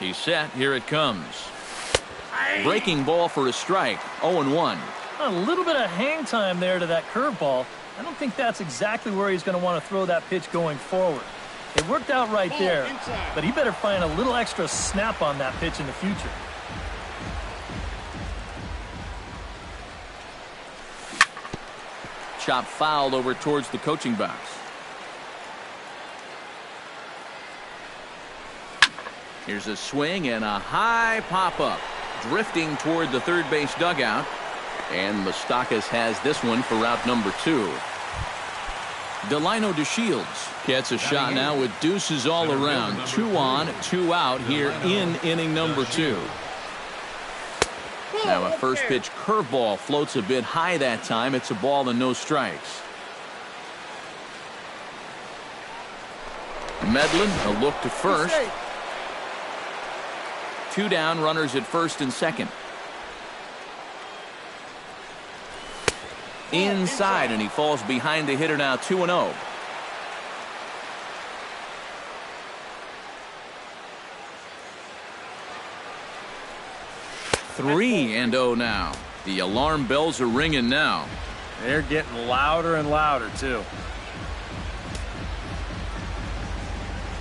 He's set. Here it comes. Breaking ball for a strike. 0-1. A little bit of hang time there to that curveball. I don't think that's exactly where he's going to want to throw that pitch going forward. It worked out right there, but he better find a little extra snap on that pitch in the future. Chop fouled over towards the coaching box. Here's a swing and a high pop-up. Drifting toward the third base dugout. And Moustakas has this one for route number 2. Delino DeShields gets a shot now with deuces all around. 2 on, 2 out here in inning number 2. Now a first pitch curveball floats a bit high that time. It's a ball and no strikes. Medlin a look to first. 2 down, runners at first and second. Inside, and he falls behind the hitter now. 2-0. Three and 0 now. The alarm bells are ringing now. They're getting louder and louder too.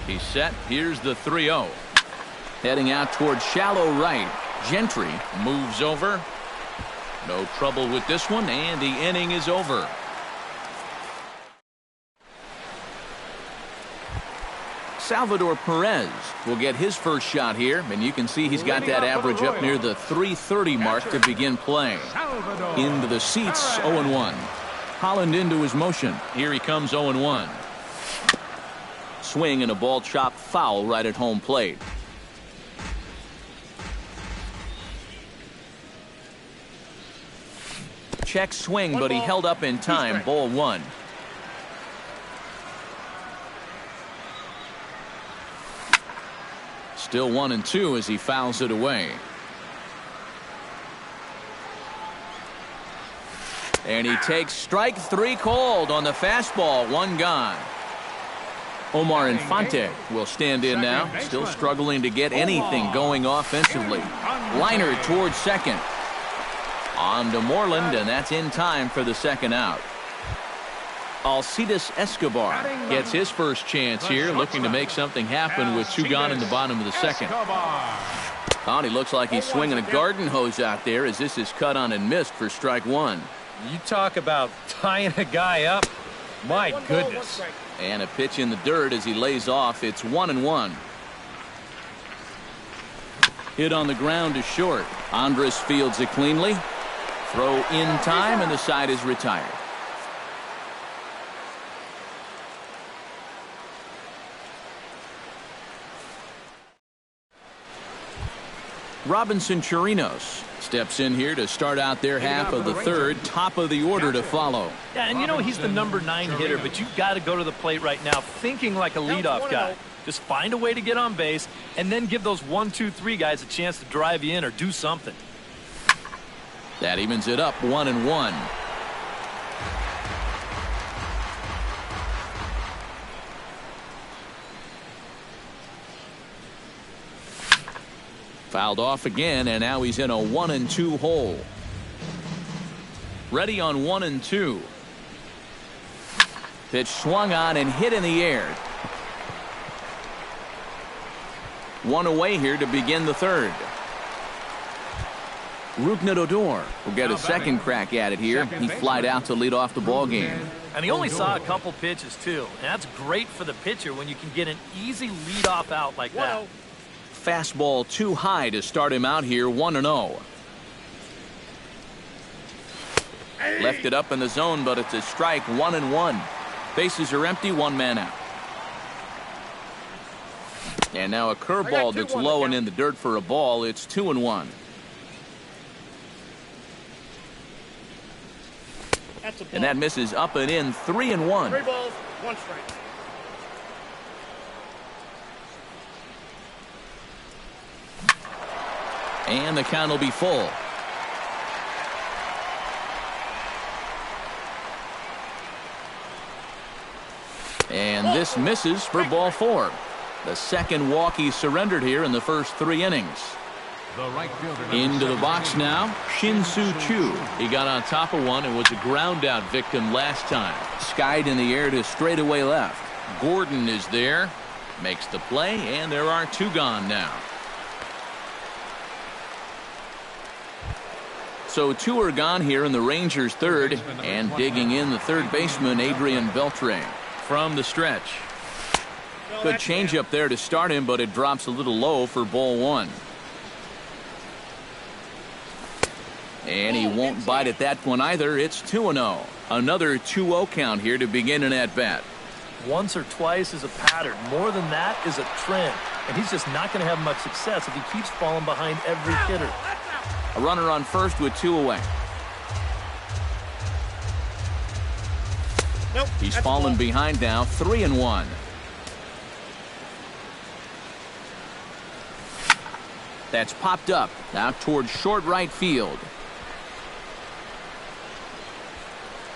He's set. Here's the 3-0. Heading out towards shallow right. Gentry moves over. No trouble with this one, and the inning is over. Salvador Perez will get his first shot here, and you can see he's got that average up near the 330 mark to begin play. Into the seats, 0-1. Holland into his motion. Here he comes, 0-1. Swing and a ball chopped foul right at home plate. Check swing, but he held up in time. Ball 1. Still 1-2 as he fouls it away. And he takes strike 3 called on the fastball. 1 gone. Omar Infante will stand in now. Still struggling to get anything going offensively. Liner towards second. On to Moreland, and that's in time for the second out. Alcides Escobar gets his first chance here, looking to make something happen with 2 gone in the bottom of the second. Oh, and he looks like he's swinging a garden hose out there as this is cut on and missed for strike one. You talk about tying a guy up. My goodness. And a pitch in the dirt as he lays off. It's 1-1. Hit on the ground to short. Andres fields it cleanly. Throw in time, and the side is retired. Robinson Chirinos steps in here to start out their half of the third. Top of the order to follow. Yeah, and you know he's the number 9 hitter, but you've got to go to the plate right now thinking like a leadoff guy. Just find a way to get on base and then give those 1, 2, 3 guys a chance to drive you in or do something. That evens it up 1-1. Fouled off again, and now he's in a 1-2 hole. Ready on 1-2. Pitch swung on and hit in the air. One away here to begin the third. Rougned Odor will get a second crack at it here. He flied out to lead off the ball game. And he only saw a couple pitches, too. And that's great for the pitcher when you can get an easy leadoff out like that. Fastball too high to start him out here, 1-0. Left it up in the zone, but it's a strike, 1-1. Bases are empty, one man out. And now a curveball that's low and in the dirt for a ball. It's 2-1. And that misses up and in, 3-1. 3 balls, 1 strike. And the count will be full. And this misses for ball 4. The second walk he surrendered here in the first 3 innings. Into the box now, Shin-Soo Choo. He got on top of one and was a ground out victim last time. Skied in the air to straightaway left. Gordon is there, makes the play, and there are 2 gone now. So 2 are gone here in the Rangers' third, and digging in the third baseman, Adrian Beltre. From the stretch. Good changeup there to start him, but it drops a little low for ball 1. And he won't bite at that one either. It's 2-0. Another 2-0 count here to begin an at-bat. Once or twice is a pattern. More than that is a trend. And he's just not going to have much success if he keeps falling behind every hitter. A runner on first with 2 away. Nope, he's fallen behind now, 3-1. That's popped up out towards short right field.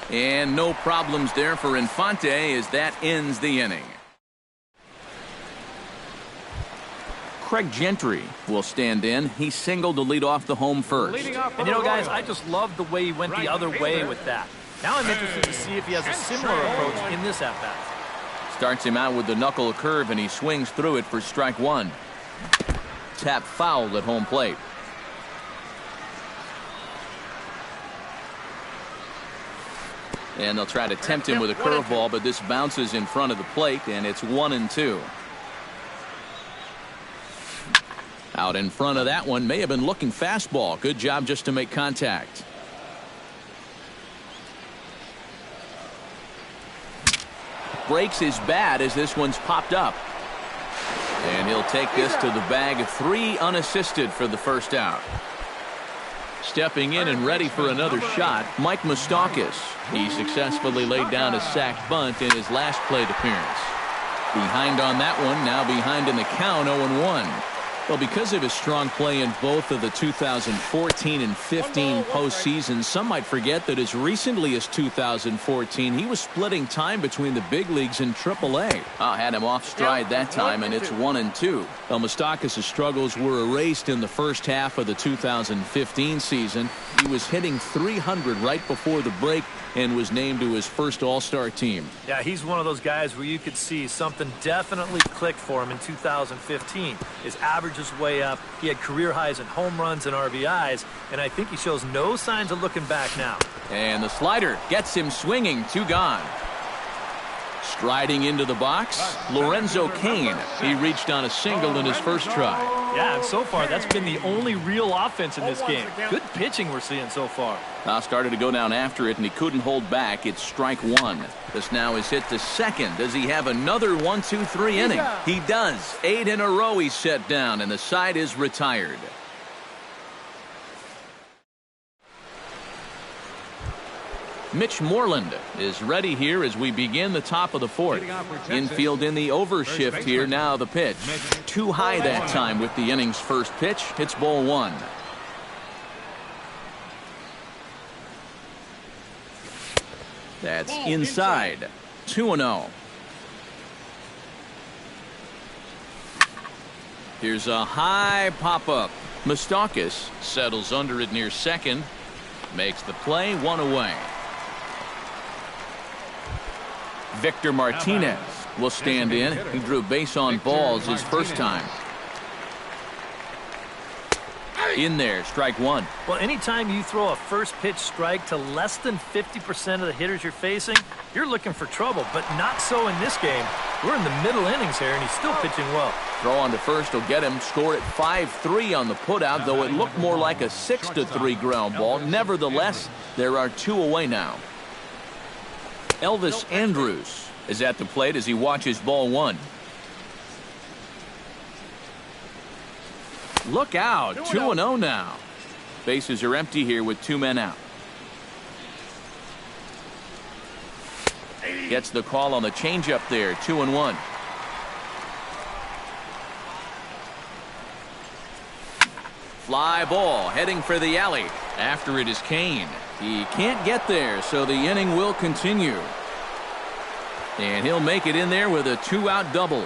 And no problems there for Infante as that ends the inning. Craig Gentry will stand in. He singled to lead off the home first. And you know, guys, I just love the way he went the other way with that. Now I'm interested to see if he has a similar approach in this at-bat. Starts him out with the knuckle curve, and he swings through it for strike 1. Tap foul at home plate. And they'll try to tempt him with a curveball, but this bounces in front of the plate, and it's 1-2. Out in front of that one, may have been looking fastball. Good job just to make contact. Breaks his bat as this one's popped up. And he'll take this to the bag. 3 unassisted for the first out. Stepping in and ready for another shot, Mike Moustakas. He successfully laid down a sacked bunt in his last plate appearance. Behind on that one, now behind in the count, 0-1. Well, because of his strong play in both of the 2014 and 15 postseasons, some might forget that as recently as 2014, he was splitting time between the big leagues and AAA. Had him off stride that time, and it's 1-2. Well, Moustakas' struggles were erased in the first half of the 2015 season. He was hitting .300 right before the break and was named to his first All-Star team. Yeah, he's one of those guys where you could see something definitely clicked for him in 2015. His average average is way up. He had career highs in home runs and RBIs, and I think he shows no signs of looking back now. And the slider gets him swinging. 2 gone. Striding into the box, Lorenzo Cain. He reached on a single in his first try. Yeah, and so far, that's been the only real offense in this game. Good pitching we're seeing so far. Now started to go down after it, and he couldn't hold back. It's strike 1. This now is hit to second. Does he have another 1-2-3 inning? He does. 8 in a row he's set down, and the side is retired. Mitch Moreland is ready here as we begin the top of the 4th. Infield in the overshift here. Now the pitch. Too high that time with the inning's first pitch. It's ball 1. That's inside. 2-0. Here's a high pop-up. Moustakas settles under it near second. Makes the play. 1 away. Victor Martinez will stand in. He drew base on balls his first time. In there, strike 1. Well, anytime you throw a first pitch strike to less than 50% of the hitters you're facing, you're looking for trouble, but not so in this game. We're in the middle innings here, and he's still pitching well. Throw on to first will get him. Score at 5-3 on the putout, though it looked more like a 6-3 ground ball. Nevertheless, there are 2 away now. Elvis Andrus is at the plate as he watches ball 1. Look out. 2-0 now. Bases are empty here with 2 men out. Gets the call on the changeup there. 2-1. Fly ball heading for the alley. After it is Cain. He can't get there, so the inning will continue. And he'll make it in there with a 2-out double.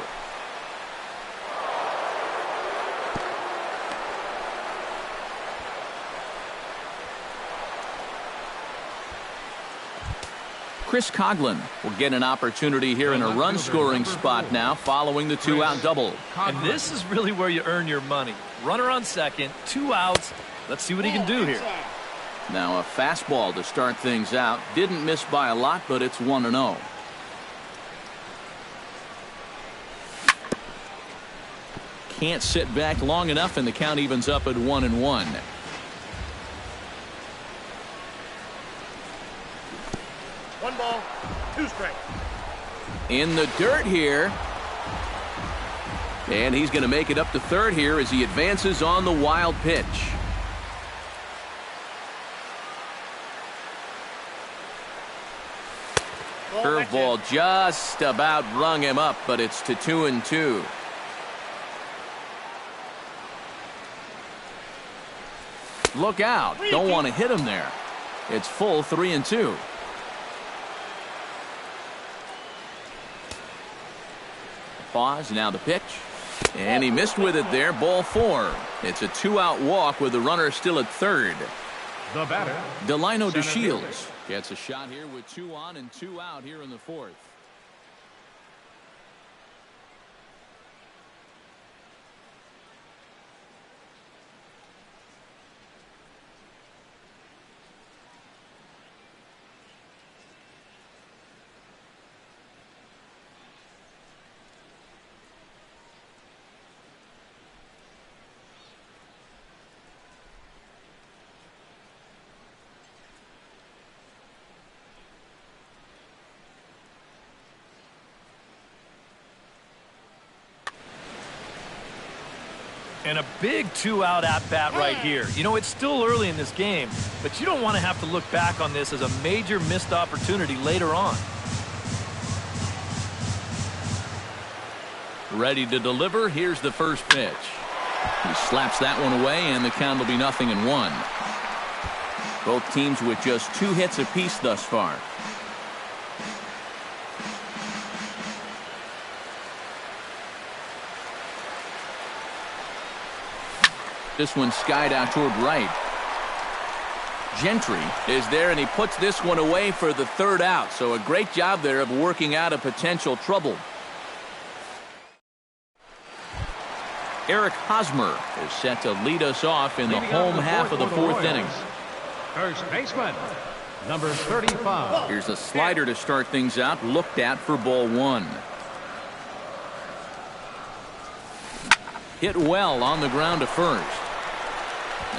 Chris Coughlin will get an opportunity here in a run-scoring spot now following the 2-out double. And this is really where you earn your money. Runner on second, 2 outs. Let's see what he can do here. Now a fastball to start things out. Didn't miss by a lot, but it's 1-0. Can't sit back long enough, and the count evens up at 1-1. One ball, 2 strikes. In the dirt here. And he's going to make it up to third here as he advances on the wild pitch. Curveball just about rung him up, but it's to 2-2. Look out. Don't want to hit him there. It's full 3-2. Pause. Now the pitch. And he missed with it there. Ball 4. It's a 2-out walk with the runner still at third. The batter, Delino DeShields gets a shot here with 2 on and 2 out here in the 4th. And a big 2-out at-bat right here. You know, it's still early in this game, but you don't want to have to look back on this as a major missed opportunity later on. Ready to deliver. Here's the first pitch. He slaps that one away, and the count will be 0-1. Both teams with just 2 hits apiece thus far. This one skied out toward right. Gentry is there, and he puts this one away for the 3rd out. So a great job there of working out a potential trouble. Eric Hosmer is set to lead us off in the home half of the fourth inning. First baseman, number 35. Here's a slider to start things out, looked at for ball one. Hit well on the ground to first.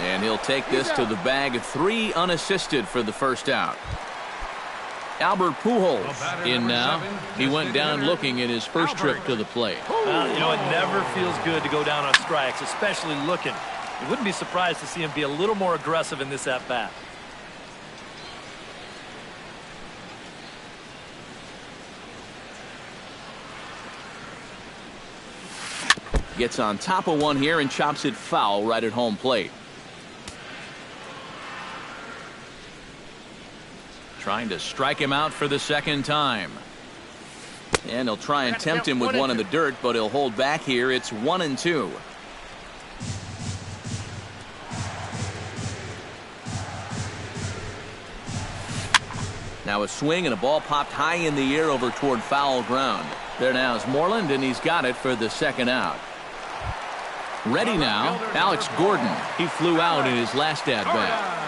And he'll take this to the bag. 3 unassisted for the first out. Albert Pujols in now. He went down looking at his first trip to the plate. Well, you know, it never feels good to go down on strikes, especially looking. You wouldn't be surprised to see him be a little more aggressive in this at-bat. Gets on top of one here and chops it foul right at home plate. Trying to strike him out for the second time. And he'll try and tempt him with one in the dirt, but he'll hold back here. It's 1-2. Now a swing and a ball popped high in the air over toward foul ground. There now is Moreland, and he's got it for the second out. Ready now, Alex Gordon. He flew out in his last at-bat.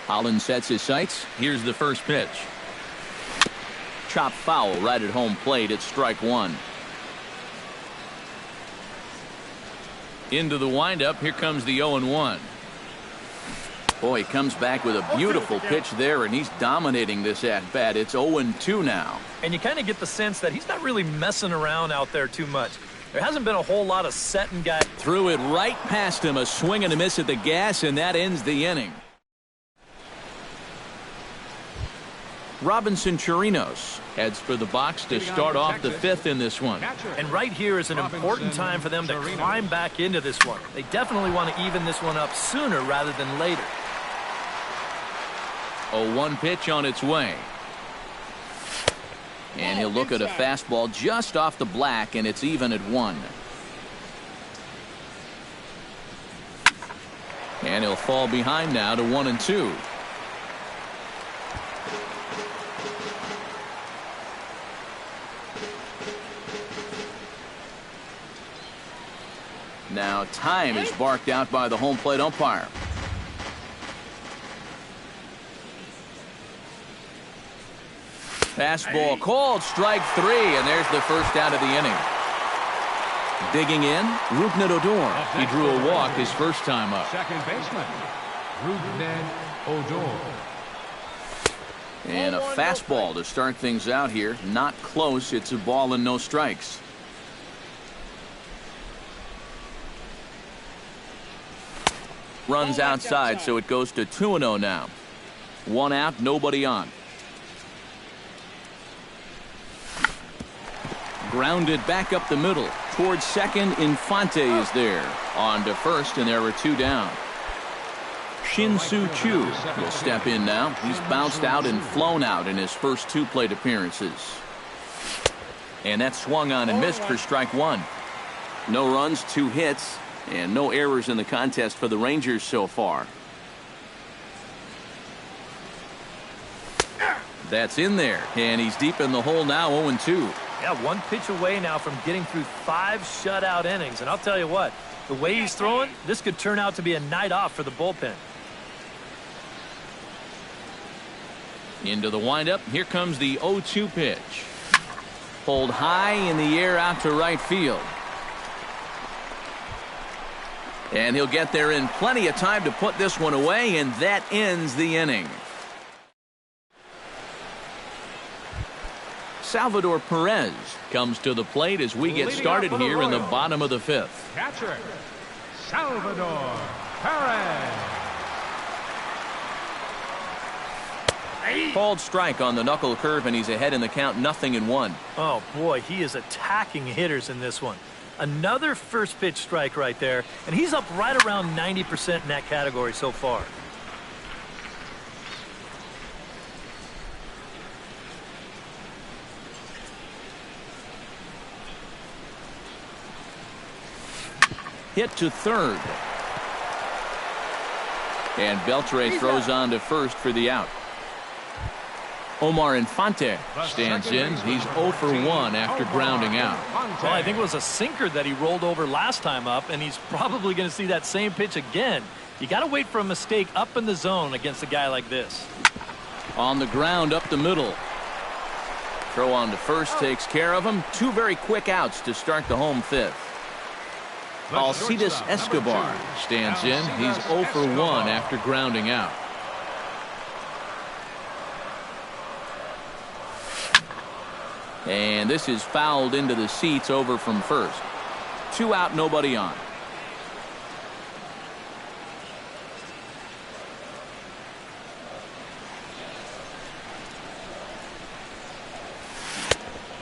Holland sets his sights. Here's the first pitch. Chop foul right at home plate. It's strike one. Into the windup. Here comes the 0-1. Boy, he comes back with a beautiful pitch there, and he's dominating this at-bat. It's 0-2 now. And you kind of get the sense that he's not really messing around out there too much. There hasn't been a whole lot of setting guys. Threw it right past him. A swing and a miss at the gas, and that ends the inning. Robinson Chirinos heads for the box to start off the fifth in this one. And right here is an important time for them to climb back into this one. They definitely want to even this one up sooner rather than later. A 1 pitch on its way. And he'll look at a fastball just off the black, and it's even at 1. And he'll fall behind now to 1-2. Now time is barked out by the home plate umpire. Fastball called, strike 3, and there's the first out of the inning. Digging in, Rougned Odor. He drew a walk his first time up. Second baseman, Rougned Odor. And a fastball to start things out here. Not close. It's a ball and no strikes. Runs outside, so it goes to 2-0 now. 1 out, nobody on. Grounded back up the middle. Towards second, Infante is there. On to first, and there are 2 down. Shin-Soo Choo will step in now. He's bounced out and flown out in his first 2 plate appearances. And that swung on and missed for strike 1. No runs, 2 hits, and no errors in the contest for the Rangers so far. That's in there, and he's deep in the hole now, 0-2. Yeah, 1 pitch away now from getting through 5 shutout innings. And I'll tell you what, the way he's throwing, this could turn out to be a night off for the bullpen. Into the windup. Here comes the 0-2 pitch. Pulled high in the air out to right field. And he'll get there in plenty of time to put this one away, and that ends the inning. Salvador Perez comes to the plate as we get started here in the bottom of the 5th. Catcher, Salvador Perez. Called strike on the knuckle curve, and he's ahead in the count, 0-1. Oh, boy, he is attacking hitters in this one. Another first pitch strike right there, and he's up right around 90% in that category so far. Hit to third. And Beltre throws on to first for the out. Omar Infante stands in. He's 0 for 1 after grounding out. Well, I think it was a sinker that he rolled over last time up, and he's probably going to see that same pitch again. You got to wait for a mistake up in the zone against a guy like this. On the ground up the middle. Throw on to first takes care of him. 2 very quick outs to start the home 5th. Alcides Escobar stands in. He's 0 for 1 after grounding out. And this is fouled into the seats over from first. 2 out, nobody on.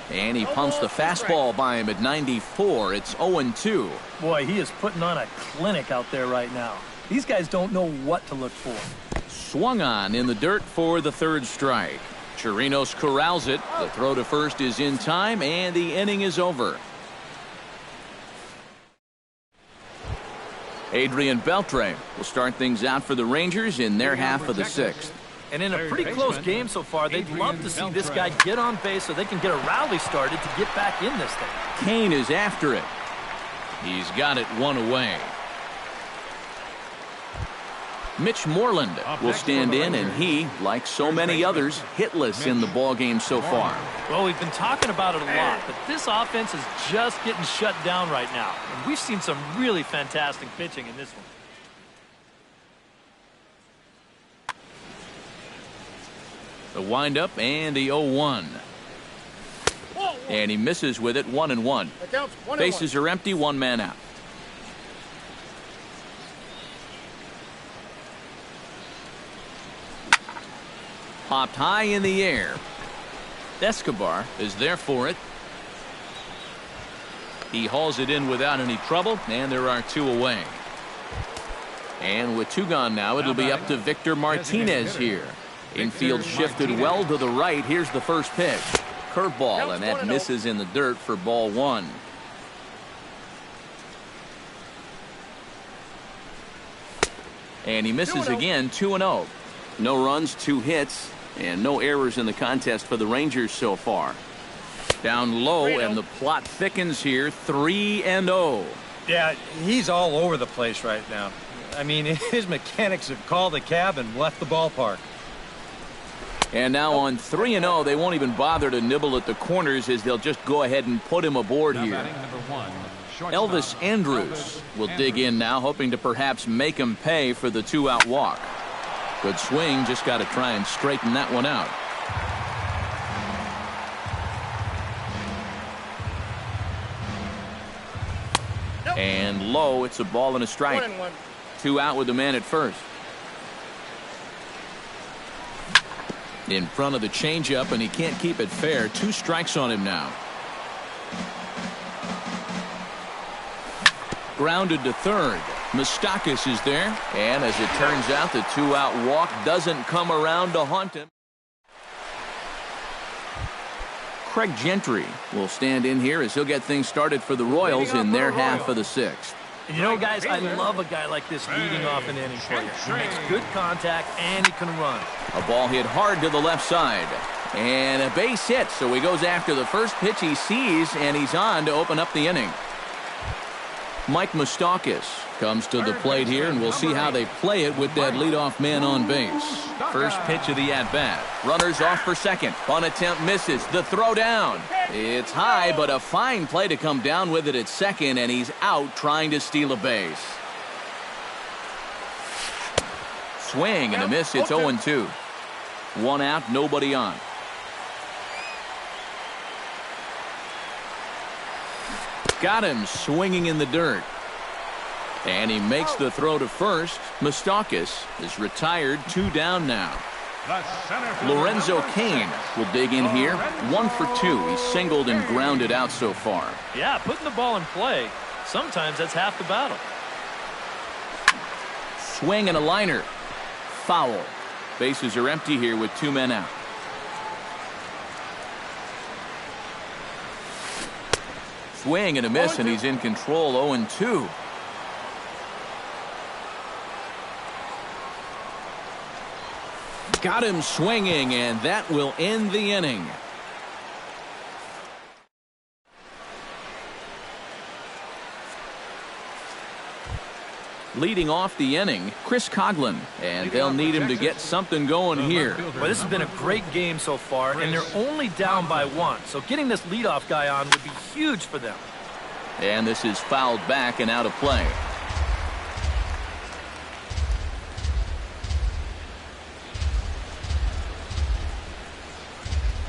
And he pumps the fastball by him at 94. It's 0-2. Boy, he is putting on a clinic out there right now. These guys don't know what to look for. Swung on in the dirt for the 3rd strike. Chirinos corrals it. The throw to first is in time, and the inning is over. Adrian Beltre will start things out for the Rangers in their half of the 6th. And in a pretty close game so far, they'd love to see this guy get on base so they can get a rally started to get back in this thing. Kane is after it. He's got it 1 away. Mitch Moreland will stand in, and he, like so many others, hitless in the ballgame so far. Well, we've been talking about it a lot, but this offense is just getting shut down right now. And we've seen some really fantastic pitching in this one. The windup and the 0-1. And he misses with it, 1-1. Bases are empty, 1 man out. Popped high in the air. Escobar is there for it. He hauls it in without any trouble, and there are 2 away. And with 2 gone now, it'll be up to Victor Martinez here. Infield shifted well to the right. Here's the first pitch. Curveball, and that misses in the dirt for ball 1. And he misses again, 2-0. No runs, 2 hits, and no errors in the contest for the Rangers so far. Down low, and the plot thickens here, 3-0. Yeah, he's all over the place right now. I mean, his mechanics have called a cab and left the ballpark. And now on 3-0, they won't even bother to nibble at the corners as they'll just go ahead and put him aboard here. Elvis Andrus will dig in now, hoping to perhaps make him pay for the 2-out walk. Good swing, just got to try and straighten that one out. And low, it's a ball and a strike. 2 out with the man at first. In front of the changeup, and he can't keep it fair. 2 strikes on him now. Grounded to third. Moustakas is there, and as it turns out, the 2-out walk doesn't come around to haunt him. Craig Gentry will stand in here as he'll get things started for the Royals in their half of the 6th. You know, guys, I love a guy like this leading off an inning for you. He makes good contact, and he can run. A ball hit hard to the left side. And a base hit, so he goes after the first pitch he sees, and he's on to open up the inning. Mike Moustakas comes to the plate here, and we'll see how they play it with that leadoff man on base. First pitch of the at-bat. Runners off for second. Bunt attempt misses. The throw down. It's high, but a fine play to come down with it at second, and he's out trying to steal a base. Swing and a miss. It's 0-2. 1 out, nobody on. Got him swinging in the dirt. And he makes the throw to first. Moustakas is retired, 2 down now. Lorenzo Cain will dig in here. 1 for 2. He's singled and grounded out so far. Yeah, putting the ball in play, sometimes that's half the battle. Swing and a liner. Foul. Bases are empty here with 2 men out. Swing and a miss, and he's in control. 0-2. Got him swinging, and that will end the inning. Leading off the inning, Chris Coughlin, and they'll need him to get something going here. Well, this has been a great game so far, and they're only down by 1. So getting this leadoff guy on would be huge for them. And this is fouled back and out of play.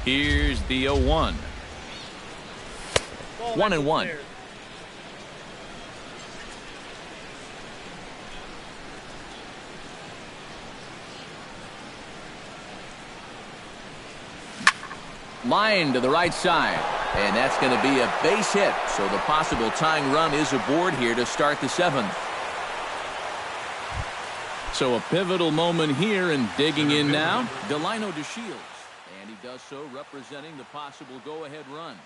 Here's the 0-1. 1-1. Line to the right side, and that's going to be a base hit, so the possible tying run is aboard here to start the 7th. So a pivotal moment here, and digging in now, Delino DeShields, and he does so representing the possible go-ahead run.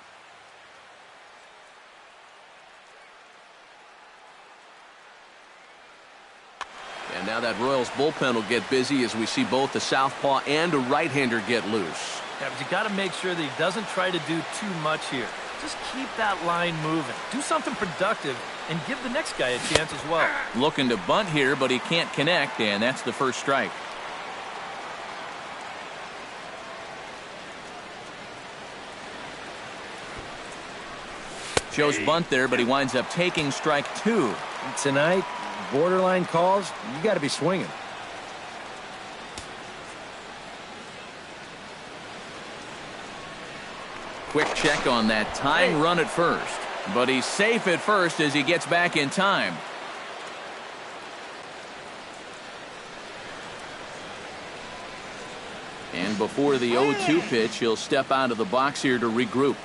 And now that Royals bullpen will get busy as we see both a southpaw and a right-hander get loose. Yeah, but you got to make sure that he doesn't try to do too much here. Just keep that line moving. Do something productive and give the next guy a chance as well. Looking to bunt here, but he can't connect, and that's the first strike. Shows bunt there, but he winds up taking strike 2. Tonight, borderline calls, you got to be swinging. Quick check on that tying run at first, but he's safe at first as he gets back in time. And before the 0-2 pitch, he'll step out of the box here to regroup.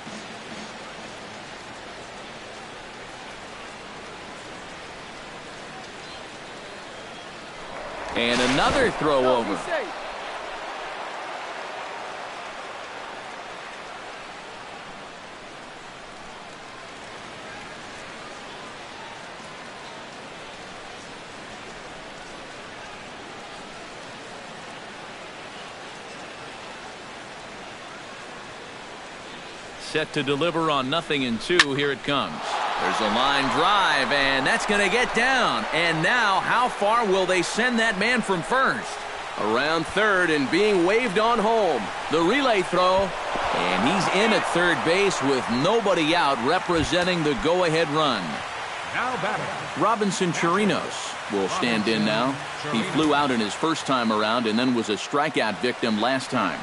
And another throw over. Set to deliver on 0-2. Here it comes. There's a line drive, and that's going to get down. And now, how far will they send that man from first? Around third and being waved on home. The relay throw, and he's in at third base with nobody out, representing the go-ahead run. Now batting, Robinson Chirinos will stand in now. He flew out in his first time around and then was a strikeout victim last time.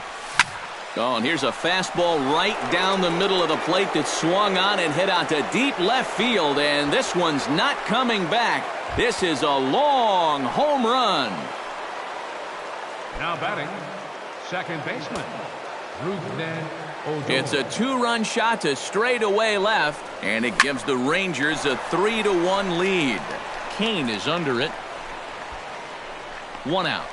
Oh, and here's a fastball right down the middle of the plate that swung on and hit out to deep left field, and this one's not coming back. This is a long home run. now batting, second baseman, Ruben Odor. It's a 2-run shot to straightaway left, and it gives the Rangers a 3-1 lead. Kane is under it. 1 out.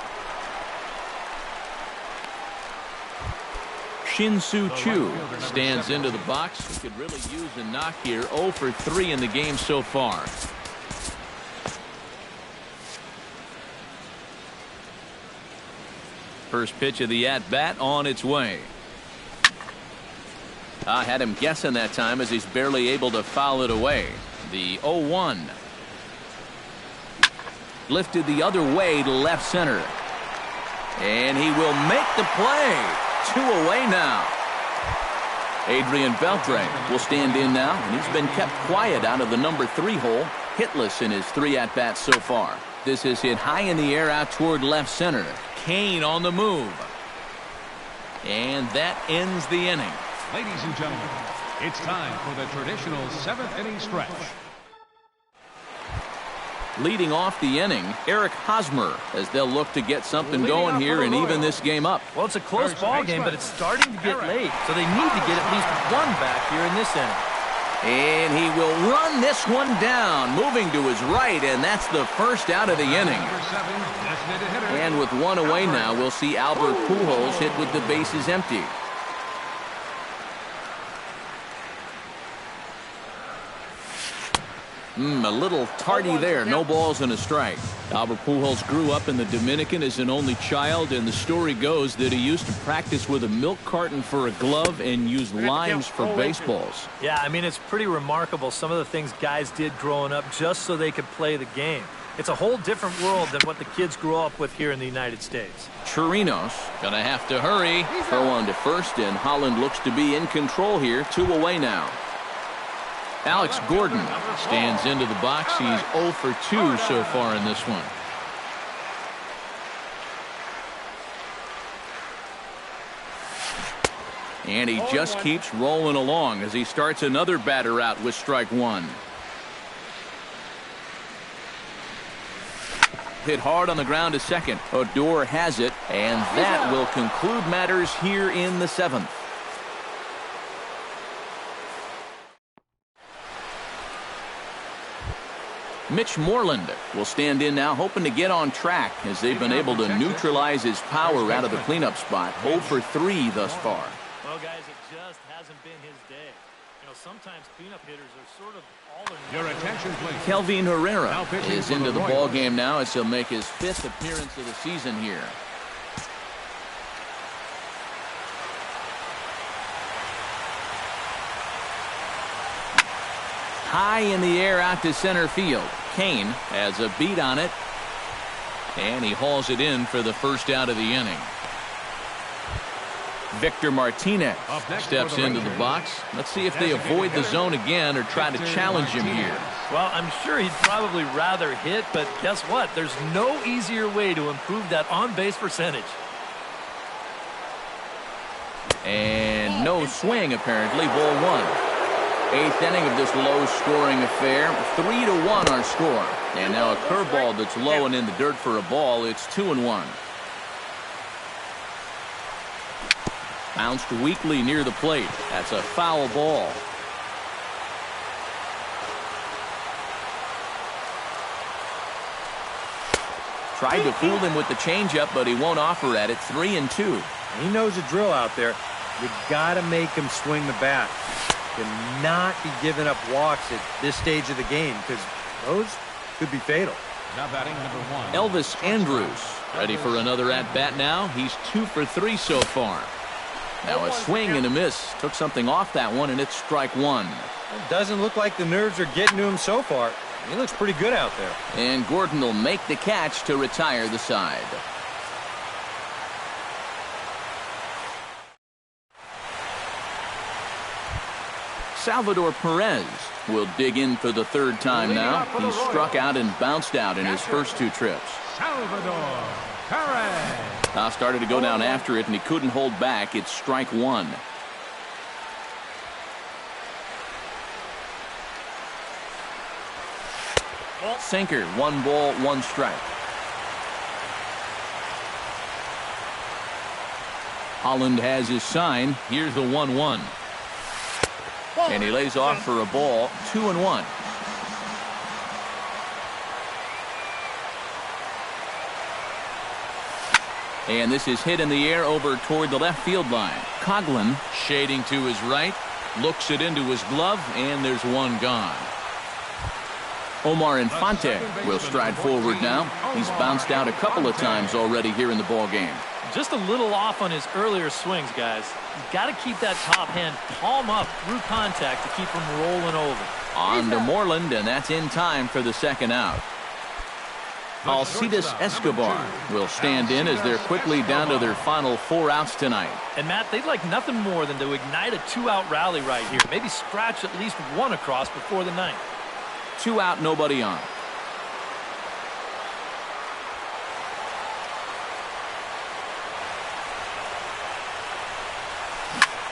Shin-Soo Choo stands into the box. He could really use a knock here. 0 for 3 in the game so far. First pitch of the at-bat on its way. I had him guessing that time as he's barely able to foul it away. The 0-1. Lifted the other way to left center. And he will make the play. 2 away now. Adrian Beltre will stand in now, and he's been kept quiet out of the number 3 hole, hitless in his 3 at-bats so far. This is hit high in the air out toward left center. Kane on the move. And that ends the inning. Ladies and gentlemen, it's time for the traditional 7th inning stretch. Leading off the inning, Eric Hosmer, as they'll look to get something going here and even this game up. Well, it's a close ball game, but it's starting to get late, so they need to get at least 1 back here in this inning. And he will run this one down, moving to his right, and that's the first out of the inning. And with 1 away now, we'll see Albert Pujols hit with the bases empty. A little tardy there. No balls and a strike. Albert Pujols grew up in the Dominican as an only child, and the story goes that he used to practice with a milk carton for a glove and use limes for baseballs. Yeah, I mean, it's pretty remarkable some of the things guys did growing up just so they could play the game. It's a whole different world than what the kids grew up with here in the United States. Chirinos gonna have to hurry. Throw on to first, and Holland looks to be in control here. 2 away now. Alex Gordon stands into the box. He's 0 for 2 so far in this one. And he just keeps rolling along as he starts another batter out with strike 1. Hit hard on the ground to second. Odor has it, and that will conclude matters here in the 7th. Mitch Moreland will stand in now, hoping to get on track as they've been able to neutralize his power out of the cleanup spot. 0 for 3 thus far. Well, guys, it just hasn't been his day. You know, sometimes cleanup hitters are sort of all or nothing. Your attention, please. Kelvin Herrera is into the ball game now as he'll make his 5th appearance of the season here. High in the air out to center field. Kane has a beat on it, and he hauls it in for the first out of the inning. Victor Martinez steps into the box. Let's see if they avoid the zone again or try to challenge him here. Well, I'm sure he'd probably rather hit, but guess what? There's no easier way to improve that on-base percentage. And no swing, apparently. Ball 1. 8th inning of this low-scoring affair. 3-1 our score. And now a curveball that's low and in the dirt for a ball. It's 2-1. Bounced weakly near the plate. That's a foul ball. Tried to fool him with the changeup, but he won't offer at it. 3-2. He knows the drill out there. You got to make him swing the bat. Cannot be giving up walks at this stage of the game because those could be fatal. Now batting number 1. Elvis Andrus ready for another at-bat now. He's 2 for 3 so far. Now a swing and a miss. Took something off that one, and it's strike 1. It doesn't look like the nerves are getting to him so far. He looks pretty good out there. And Gordon will make the catch to retire the side. Salvador Perez will dig in for the 3rd time now. He struck out and bounced out in his first 2 trips. Salvador Perez. Now started to go down after it, and he couldn't hold back. It's strike 1. Sinker, 1 ball, 1 strike. Holland has his sign. Here's the 1-1. And he lays off for a ball. 2-1. And this is hit in the air over toward the left field line. Coughlin shading to his right, looks it into his glove, and there's 1 gone. Omar Infante will stride forward now. He's bounced out a couple of times already here in the ball game. Just a little off on his earlier swings, guys. You've got to keep that top hand palm up through contact to keep him rolling over. On to Moreland, and that's in time for the 2nd out. Alcides Escobar will stand in as they're quickly down to their final 4 outs tonight. And Matt, they'd like nothing more than to ignite a 2-out rally right here. Maybe scratch at least 1 across before the 9th. 2 out, nobody on.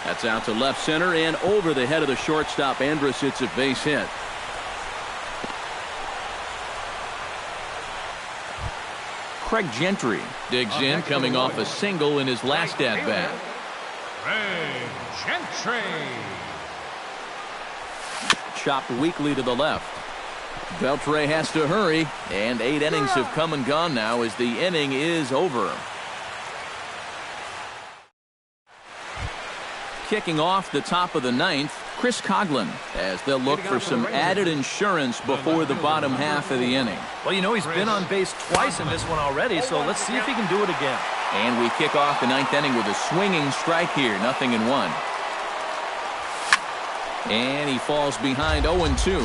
That's out to left center and over the head of the shortstop. Andrus hits a base hit. Craig Gentry digs in, coming off a single in his last at-bat. Craig Gentry. Chopped weakly to the left. Beltre has to hurry, and 8 innings have come and gone now as the inning is over. Kicking off the top of the 9th, Chris Coughlin, as they'll look for some added insurance before the bottom half of the inning. Well, you know, he's been on base twice in this one already, so let's see if he can do it again. And we kick off the ninth inning with a swinging strike here, 0-1. And he falls behind 0-2.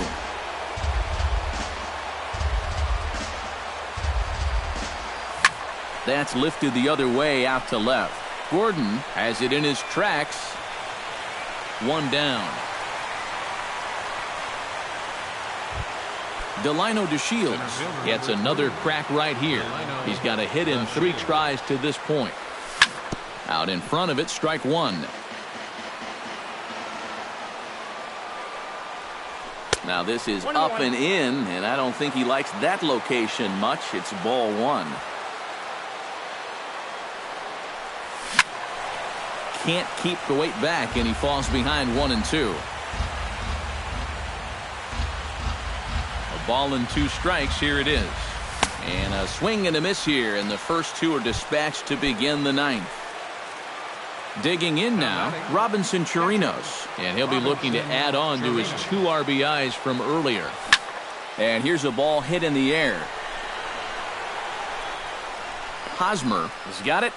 That's lifted the other way out to left. Gordon has it in his tracks. One down. Delino DeShields gets another crack right here. He's got a hit in 3 tries to this point. Out in front of it, strike one. Now this is up and in, and I don't think he likes that location much. It's ball one. Can't keep the weight back, and he falls behind 1-2. A ball and 2 strikes. Here it is. And a swing and a miss here, and the first 2 are dispatched to begin the ninth. Digging in now, Robinson Chirinos, and he'll be looking to add on to his 2 RBIs from earlier. And here's a ball hit in the air. Hosmer has got it.